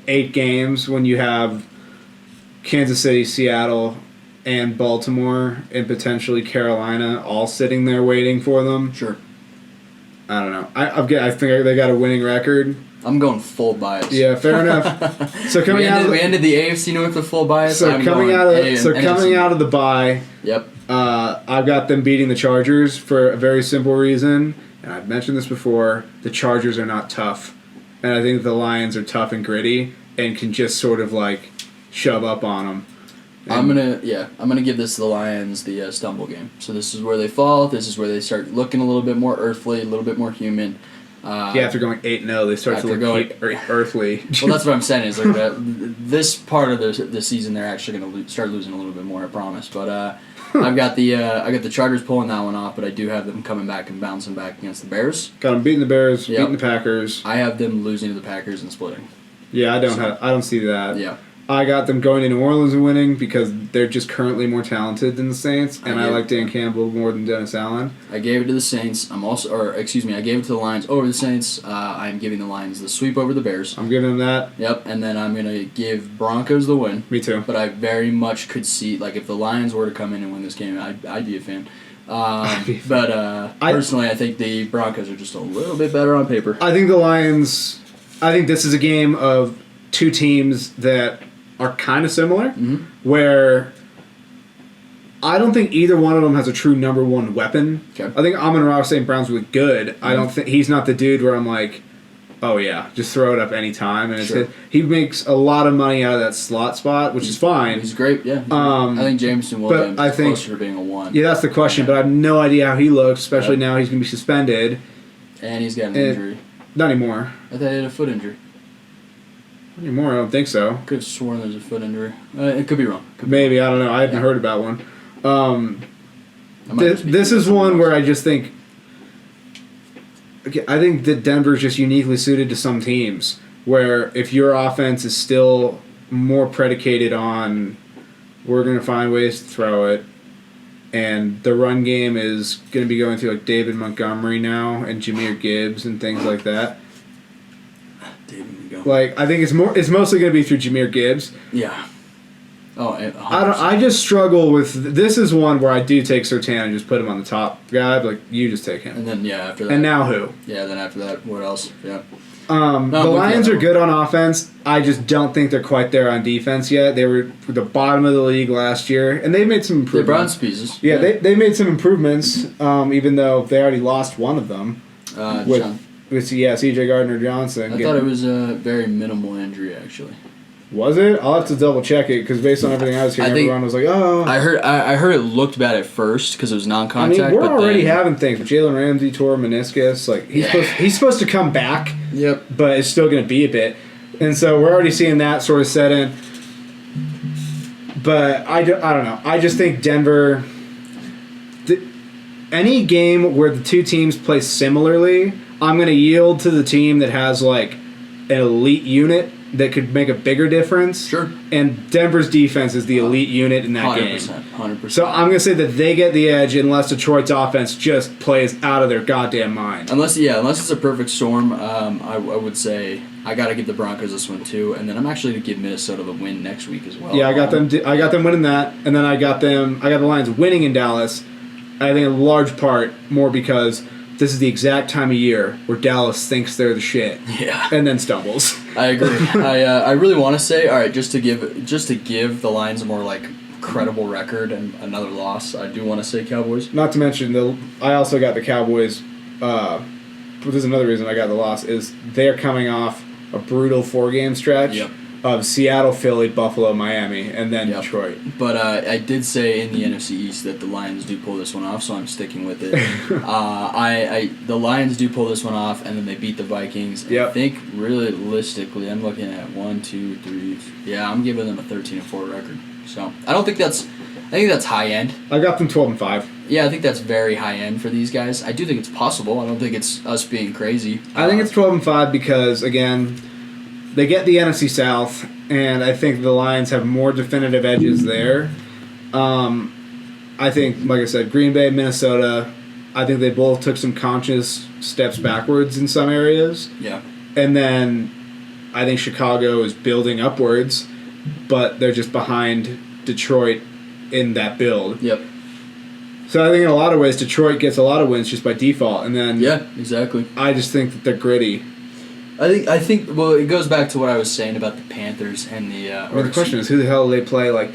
8 games when you have Kansas City, Seattle, and Baltimore, and potentially Carolina all sitting there waiting for them. Sure. I don't know. I think they got a winning record. I'm going full bias. Yeah, fair enough. So we ended the AFC North with full bias. So coming out of the bye, yep. I've got them beating the Chargers for a very simple reason. And I've mentioned this before, the Chargers are not tough. And I think the Lions are tough and gritty and can just sort of shove up on them. I'm gonna give this to the Lions the stumble game. So this is where they fall. This is where they start looking a little bit more earthly, a little bit more human. After going 8-0, they start to look earthly. Well, that's what I'm saying is this part of the season they're actually gonna start losing a little bit more. I promise, but. I've got the Chargers pulling that one off, but I do have them coming back and bouncing back against the Bears. Got them beating the Bears, beating the Packers. I have them losing to the Packers and splitting. Yeah, I don't see that. Yeah. I got them going to New Orleans and winning because they're just currently more talented than the Saints, and I like Dan Campbell more than Dennis Allen. I gave it to the Saints. I gave it to the Lions over the Saints. I'm giving the Lions the sweep over the Bears. I'm giving them that. Yep, and then I'm going to give Broncos the win. Me too. But I very much could see, if the Lions were to come in and win this game, I'd be a fan. Personally, I think the Broncos are just a little bit better on paper. I think the Lions, this is a game of two teams that are kind of similar, Mm-hmm. where I don't think either one of them has a true number one weapon. Okay. I think Amon-Ra St. Brown's really good. I don't think he's not the dude where I'm like, oh yeah, just throw it up any time. And Sure. he makes a lot of money out of that slot spot, which is fine. He's great, yeah. Um, I think Jameson Williams I is think- closer to being a 1. Yeah, that's the question, but I have no idea how he looks, especially now he's going to be suspended. And he's got an injury. Not anymore. I thought he had a foot injury. Not anymore, I don't think so. Could have sworn there's a foot injury. It could be wrong. Maybe, I don't know. I haven't heard about one. I might just be This is thinking one something where else. I just think. Okay, I think that Denver's just uniquely suited to some teams where if your offense is still more predicated on we're going to find ways to throw it, and the run game is going to be going through like David Montgomery now and Jahmyr Gibbs and things like that. David McGowan. Like I think it's mostly going to be through Jahmyr Gibbs. Yeah. Oh, 100%. I just struggle with this. Is one where I do take Surtain and just put him on the top guy. Like you just take him. And then after that. And now who? Yeah, then after that, what else? Yeah. The Lions are good on offense. I just don't think they're quite there on defense yet. They were the bottom of the league last year, and they made some They're improvements. bronze pieces. Yeah, they made some improvements, even though they already lost one of them. John. With C.J. Gardner-Johnson. I thought it was a very minimal injury, actually. Was it? I'll have to double check it because based on everything I was hearing, everyone was like, "Oh." I heard it looked bad at first because it was non-contact. I mean, we're but already then, having things. Jalen Ramsey tore meniscus. Like he's supposed to come back. Yep. But it's still going to be a bit, and so we're already seeing that sort of set in. But I don't know. I just think Denver. Any game where the two teams play similarly, I'm going to yield to the team that has like an elite unit that could make a bigger difference. Sure. And Denver's defense is the elite unit in that 100%, game. 100%. So I'm going to say that they get the edge unless Detroit's offense just plays out of their goddamn mind. Unless it's a perfect storm, I would say I got to give the Broncos this one too, and then I'm actually going to give Minnesota the win next week as well. Yeah, I got them winning that, and then I got the Lions winning in Dallas. I think in large part more because this is the exact time of year where Dallas thinks they're the shit. Yeah. And then stumbles. I agree. I really want to say, all right, just to give the Lions a more like credible record and another loss, I do want to say Cowboys. Not to mention I also got the Cowboys. This is another reason I got the loss is they're coming off a brutal 4-game stretch of Seattle, Philly, Buffalo, Miami, and then Detroit. But I did say in the NFC East that the Lions do pull this one off, so I'm sticking with it. The Lions do pull this one off, and then they beat the Vikings. Yep. I think realistically, I'm looking at 1, 2, 3. Yeah, I'm giving them a 13-4 record. So I think that's high end. I got them 12-5. Yeah, I think that's very high end for these guys. I do think it's possible. I don't think it's us being crazy. I think it's 12-5 because again, they get the NFC South, and I think the Lions have more definitive edges there. I think, like I said, Green Bay, Minnesota, I think they both took some conscious steps backwards in some areas. Yeah. And then I think Chicago is building upwards, but they're just behind Detroit in that build. Yep. So I think in a lot of ways, Detroit gets a lot of wins just by default. And then yeah, exactly. I just think that they're gritty. I think. Well, it goes back to what I was saying about the Panthers and the. The question is, who the hell do they play? Like,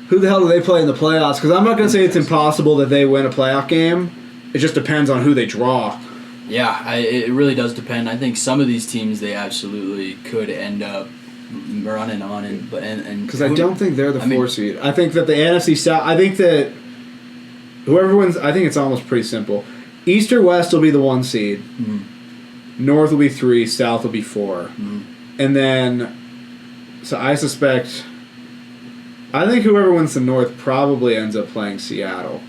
who the hell do they play in the playoffs? Because I'm not going to say it's impossible that they win a playoff game. It just depends on who they draw. Yeah, it really does depend. I think some of these teams they absolutely could end up running on and because I don't think they're the 4 seed. I think that the NFC South. I think that whoever wins. I think it's almost pretty simple. East or West will be the 1 seed. Mm-hmm. North will be 3, South will be 4. Mm-hmm. And then, so I suspect, I think whoever wins the North probably ends up playing Seattle.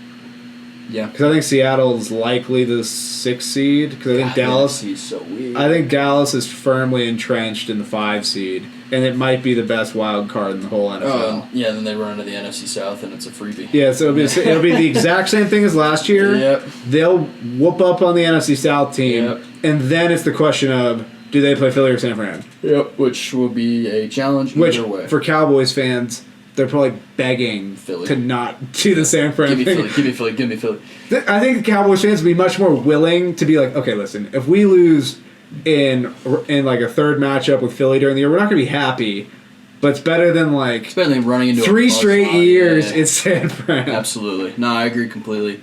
Yeah. Because I think Seattle is likely the 6th seed. Because I think Dallas, is so weird. I think Dallas is firmly entrenched in the 5 seed. And it might be the best wild card in the whole NFL. Yeah, then they run into the NFC South and it's a freebie. Yeah, so it'll be the exact same thing as last year. Yep. They'll whoop up on the NFC South team. Yep. And then it's the question of, do they play Philly or San Fran? Yep, which will be a challenge either way. For Cowboys fans, they're probably begging Philly to not do the San Fran give me thing. Philly. I think the Cowboys fans would be much more willing to be like, okay, listen, if we lose in like a third matchup with Philly during the year, we're not going to be happy. But it's better than It's better than running into 3 straight years in San Fran. Absolutely. No, I agree completely.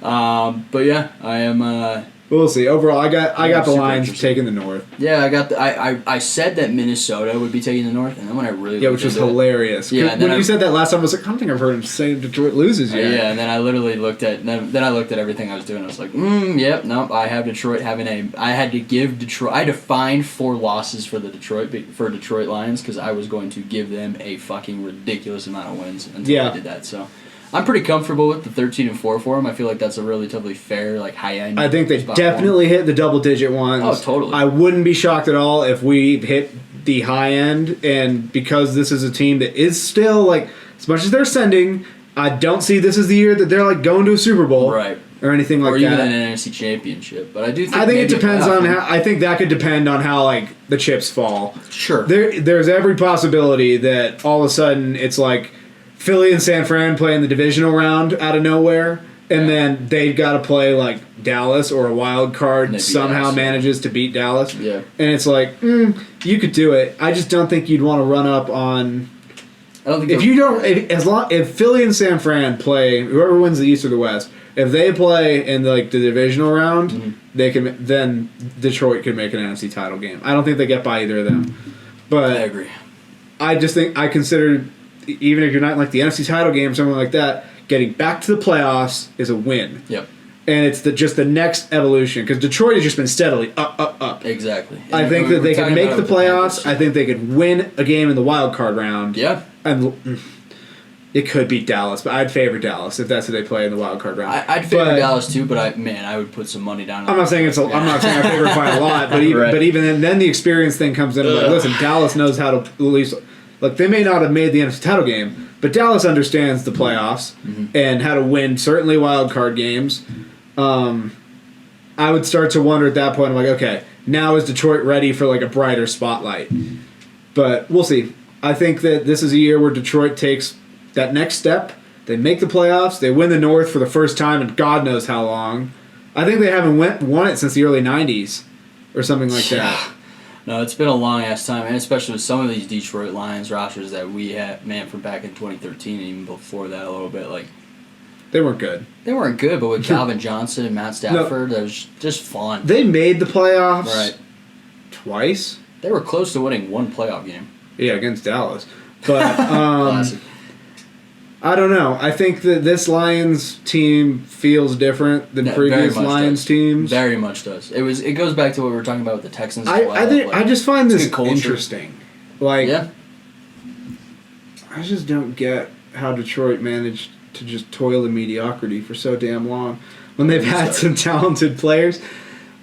But yeah, I am. We'll see. Overall, I got the Lions taking the North. Yeah, I said that Minnesota would be taking the North, and then when I really which was hilarious. Yeah, when you said that last time, I was like, I don't think I've heard him say Detroit loses yet. Yeah, and then I literally looked at everything I was doing. I was like, yep, nope. I have Detroit having I had to find 4 losses for Detroit Lions because I was going to give them a fucking ridiculous amount of wins until I did that. So. I'm pretty comfortable with the 13-4 for them. I feel like that's a relatively fair, high end. I think they definitely hit the double-digit ones. Oh, totally. I wouldn't be shocked at all if we hit the high end, and because this is a team that is still, as much as they're sending, I don't see this as the year that they're, going to a Super Bowl. Right. Or anything like that. Or even an NFC Championship. But I do think it depends on how... I think that could depend on how, the chips fall. Sure. There's every possibility that all of a sudden it's Philly and San Fran play in the divisional round out of nowhere, and then they've got to play Dallas or a wild card somehow manages to beat Dallas. Yeah. And it's you could do it. I just don't think you'd want to run up on. I don't think if Philly and San Fran play, whoever wins the East or the West, if they play in the divisional round, then Detroit could make an NFC title game. I don't think they get by either of them. But I agree. I just think I consider. Even if you're not in the NFC title game or something like that, getting back to the playoffs is a win. Yep. And it's just the next evolution because Detroit has just been steadily up. Exactly. I think that they could make the playoffs. I think they could win a game in the wild card round. Yeah. And it could beat Dallas, but I'd favor Dallas if that's who they play in the wild card round. I'd favor Dallas too, but I would put some money down. I'm not saying I'm not saying I favor it by a lot, but even then the experience thing comes in. Listen, Dallas knows how to at least. Look, they may not have made the NFC title game, but Dallas understands the playoffs and how to win certainly wild card games. I would start to wonder at that point. I'm like, okay, now is Detroit ready for a brighter spotlight? But we'll see. I think that this is a year where Detroit takes that next step. They make the playoffs. They win the North for the first time in God knows how long. I think they haven't won it since the early '90s or something like that. No, it's been a long-ass time, and especially with some of these Detroit Lions rosters that we had, from back in 2013 and even before that a little bit, They weren't good. They weren't good, but with Calvin Johnson and Matt Stafford, that was just fun. They made the playoffs right. twice. They were close to winning one playoff game. Yeah, against Dallas. But I don't know. I think that this Lions team feels different than previous Lions teams. Very much does. It goes back to what we were talking about with the Texans. I just find this interesting. Yeah. I just don't get how Detroit managed to just toil in mediocrity for so damn long when they've had some talented players.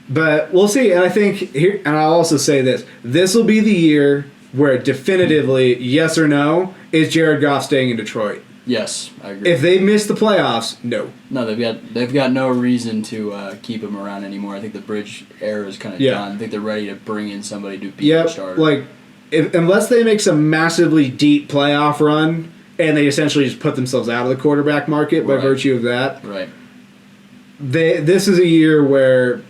But we'll see. And I think here, and I'll also say this: this will be the year where definitively, yes or no, is Jared Goff staying in Detroit? Yes, I agree. If they miss the playoffs, no. No, they've got no reason to keep him around anymore. I think the bridge era is kind of done. I think they're ready to bring in somebody to be the starter. Unless they make some massively deep playoff run and they essentially just put themselves out of the quarterback market by virtue of that. Right. This is a year where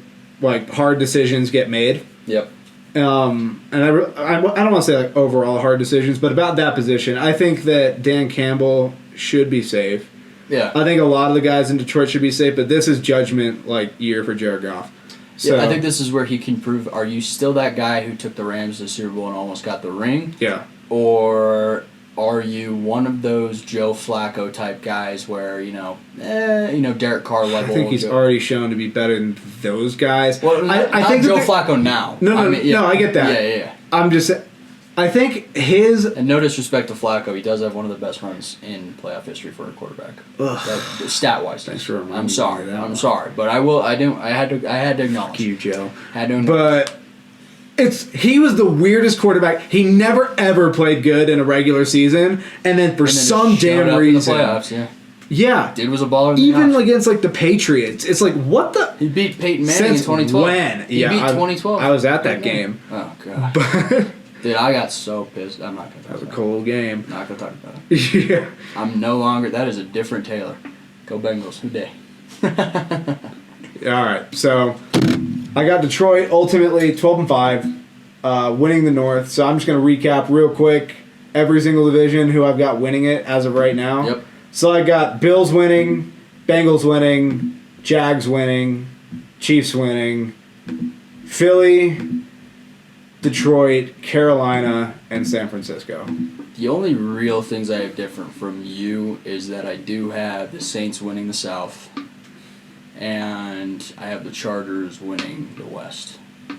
hard decisions get made. Yep. And I don't want to say overall hard decisions, but about that position, I think that Dan Campbell should be safe. Yeah. I think a lot of the guys in Detroit should be safe, but this is judgment year for Jared Goff. So, yeah, I think this is where he can prove, are you still that guy who took the Rams to the Super Bowl and almost got the ring? Yeah. Or are you one of those Joe Flacco type guys where, Derek Carr level? I think he's already shown to be better than those guys. Well, I think Joe Flacco now. No, I get that. Yeah. I'm just I think his... And no disrespect to Flacco, he does have one of the best runs in playoff history for a quarterback. Stat-wise. Thanks for reminding I'm sorry. me of that I'm sorry. But I had to acknowledge. Fuck you, Joe. Had to acknowledge. But... He was the weirdest quarterback. He never ever played good in a regular season, and then for some damn reason, in the playoffs, yeah, dude was a baller. Even against the Patriots, it's what the? He beat Peyton Manning in 2012. When? He beat 2012. I was at that game. Oh god, dude, I got so pissed. I'm not gonna. That was a cold game. Not gonna talk about it. Yeah, I'm no longer. That is a different Taylor. Go Bengals. Who day? All right, so I got Detroit ultimately 12-5, winning the North. So I'm just going to recap real quick every single division who I've got winning it as of right now. Yep. So I got Bills winning, Bengals winning, Jags winning, Chiefs winning, Philly, Detroit, Carolina, and San Francisco. The only real things I have different from you is that I do have the Saints winning the South, and I have the Chargers winning the West.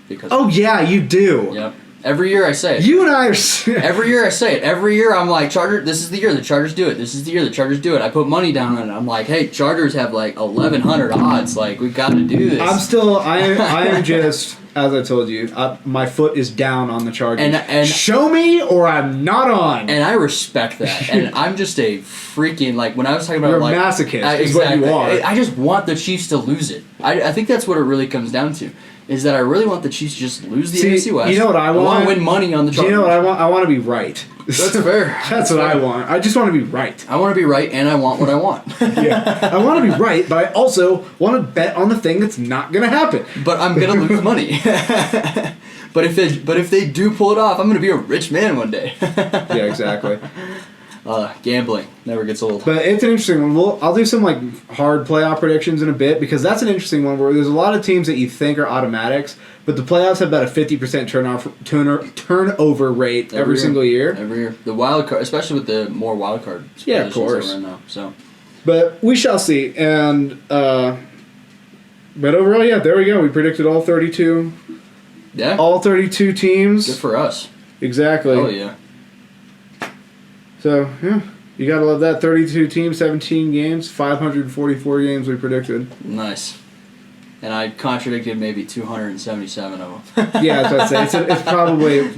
Because Oh, yeah, you do. Yep. Every year I say it. You and I are... Every year I say it. Every year I'm like, Chargers, this is the year the Chargers do it. This is the year the Chargers do it. I put money down on it. I'm like, hey, Chargers have like 1,100 odds. Like, we've got to do this. I am just, as I told you, my foot is down on the Chargers. And show me or I'm not on. And I respect that. And I'm just a freaking, like, when I was talking about, You're a like... masochist is what you are. I just want the Chiefs to lose it. I think that's what it really comes down to. Is that I really want the Chiefs to just lose the NFC West. You know what I want? I want to win money on the Chargers. You know what I want? I want to be right. That's fair. That's what I want. I just want to be right. I want to be right, and I want what I want. Yeah. I want to be right, but I also want to bet on the thing that's not going to happen. But I'm going to lose money. But if they do pull it off, I'm going to be a rich man one day. Yeah, exactly. Gambling never gets old. But it's an interesting one. I'll do some like hard playoff predictions in a bit because that's an interesting one where there's a lot of teams that you think are automatics, but the playoffs have about a 50% turnover rate every single year. Every year, the wild card, especially with the more wild card. Yeah, of course. Right now, so. But we shall see. And but overall, yeah, there we go. We predicted all 32. Yeah. All 32 teams. Good for us. Exactly. Oh yeah. So, yeah, you got to love that. 32 teams, 17 games, 544 games we predicted. Nice. And I contradicted maybe 277 of them. Yeah, that's what I'd say.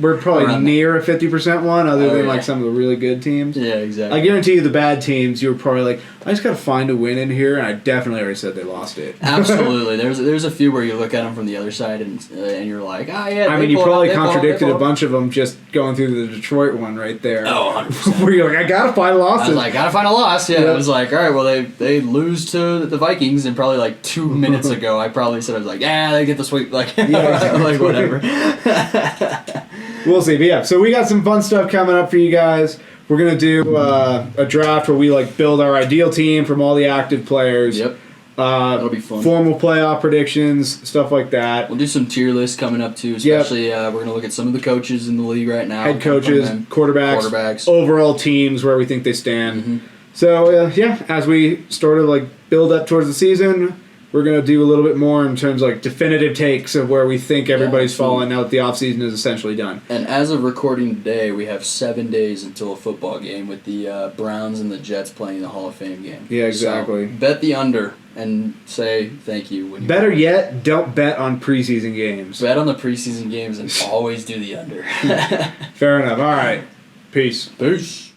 We're probably Around near a 50% one other than yeah. like some of the really good teams. Yeah, exactly. I guarantee you the bad teams, you were probably like, I just got to find a win in here, and I definitely already said they lost it. Absolutely. There's a few where you look at them from the other side and you're like, yeah. I mean, you probably contradicted a bunch of them just going through the Detroit one right there. Oh, 100%. Where you're like, I got to find losses. I was like, gotta find a loss. Yeah, I was like, all right, well, they lose to the Vikings, and probably like 2 minutes ago, I probably said, I was like, yeah, they get the sweep. Like, yeah, exactly. like whatever. We'll see. But yeah, so we got some fun stuff coming up for you guys. We're going to do a draft where we like build our ideal team from all the active players. Yep. That'll be fun. Formal playoff predictions, stuff like that. We'll do some tier lists coming up too, especially we're going to look at some of the coaches in the league right now. Head coaches, quarterbacks, overall teams where we think they stand. Mm-hmm. So, yeah, as we sort of like build up towards the season, we're going to do a little bit more in terms of like definitive takes of where we think everybody's falling now that the offseason is essentially done. And as of recording today, we have 7 days until a football game with the Browns and the Jets playing the Hall of Fame game. Yeah, exactly. So bet the under and say thank you. When Better yet, don't bet on preseason games. Bet on the preseason games and always do the under. Fair enough. All right. Peace. Peace.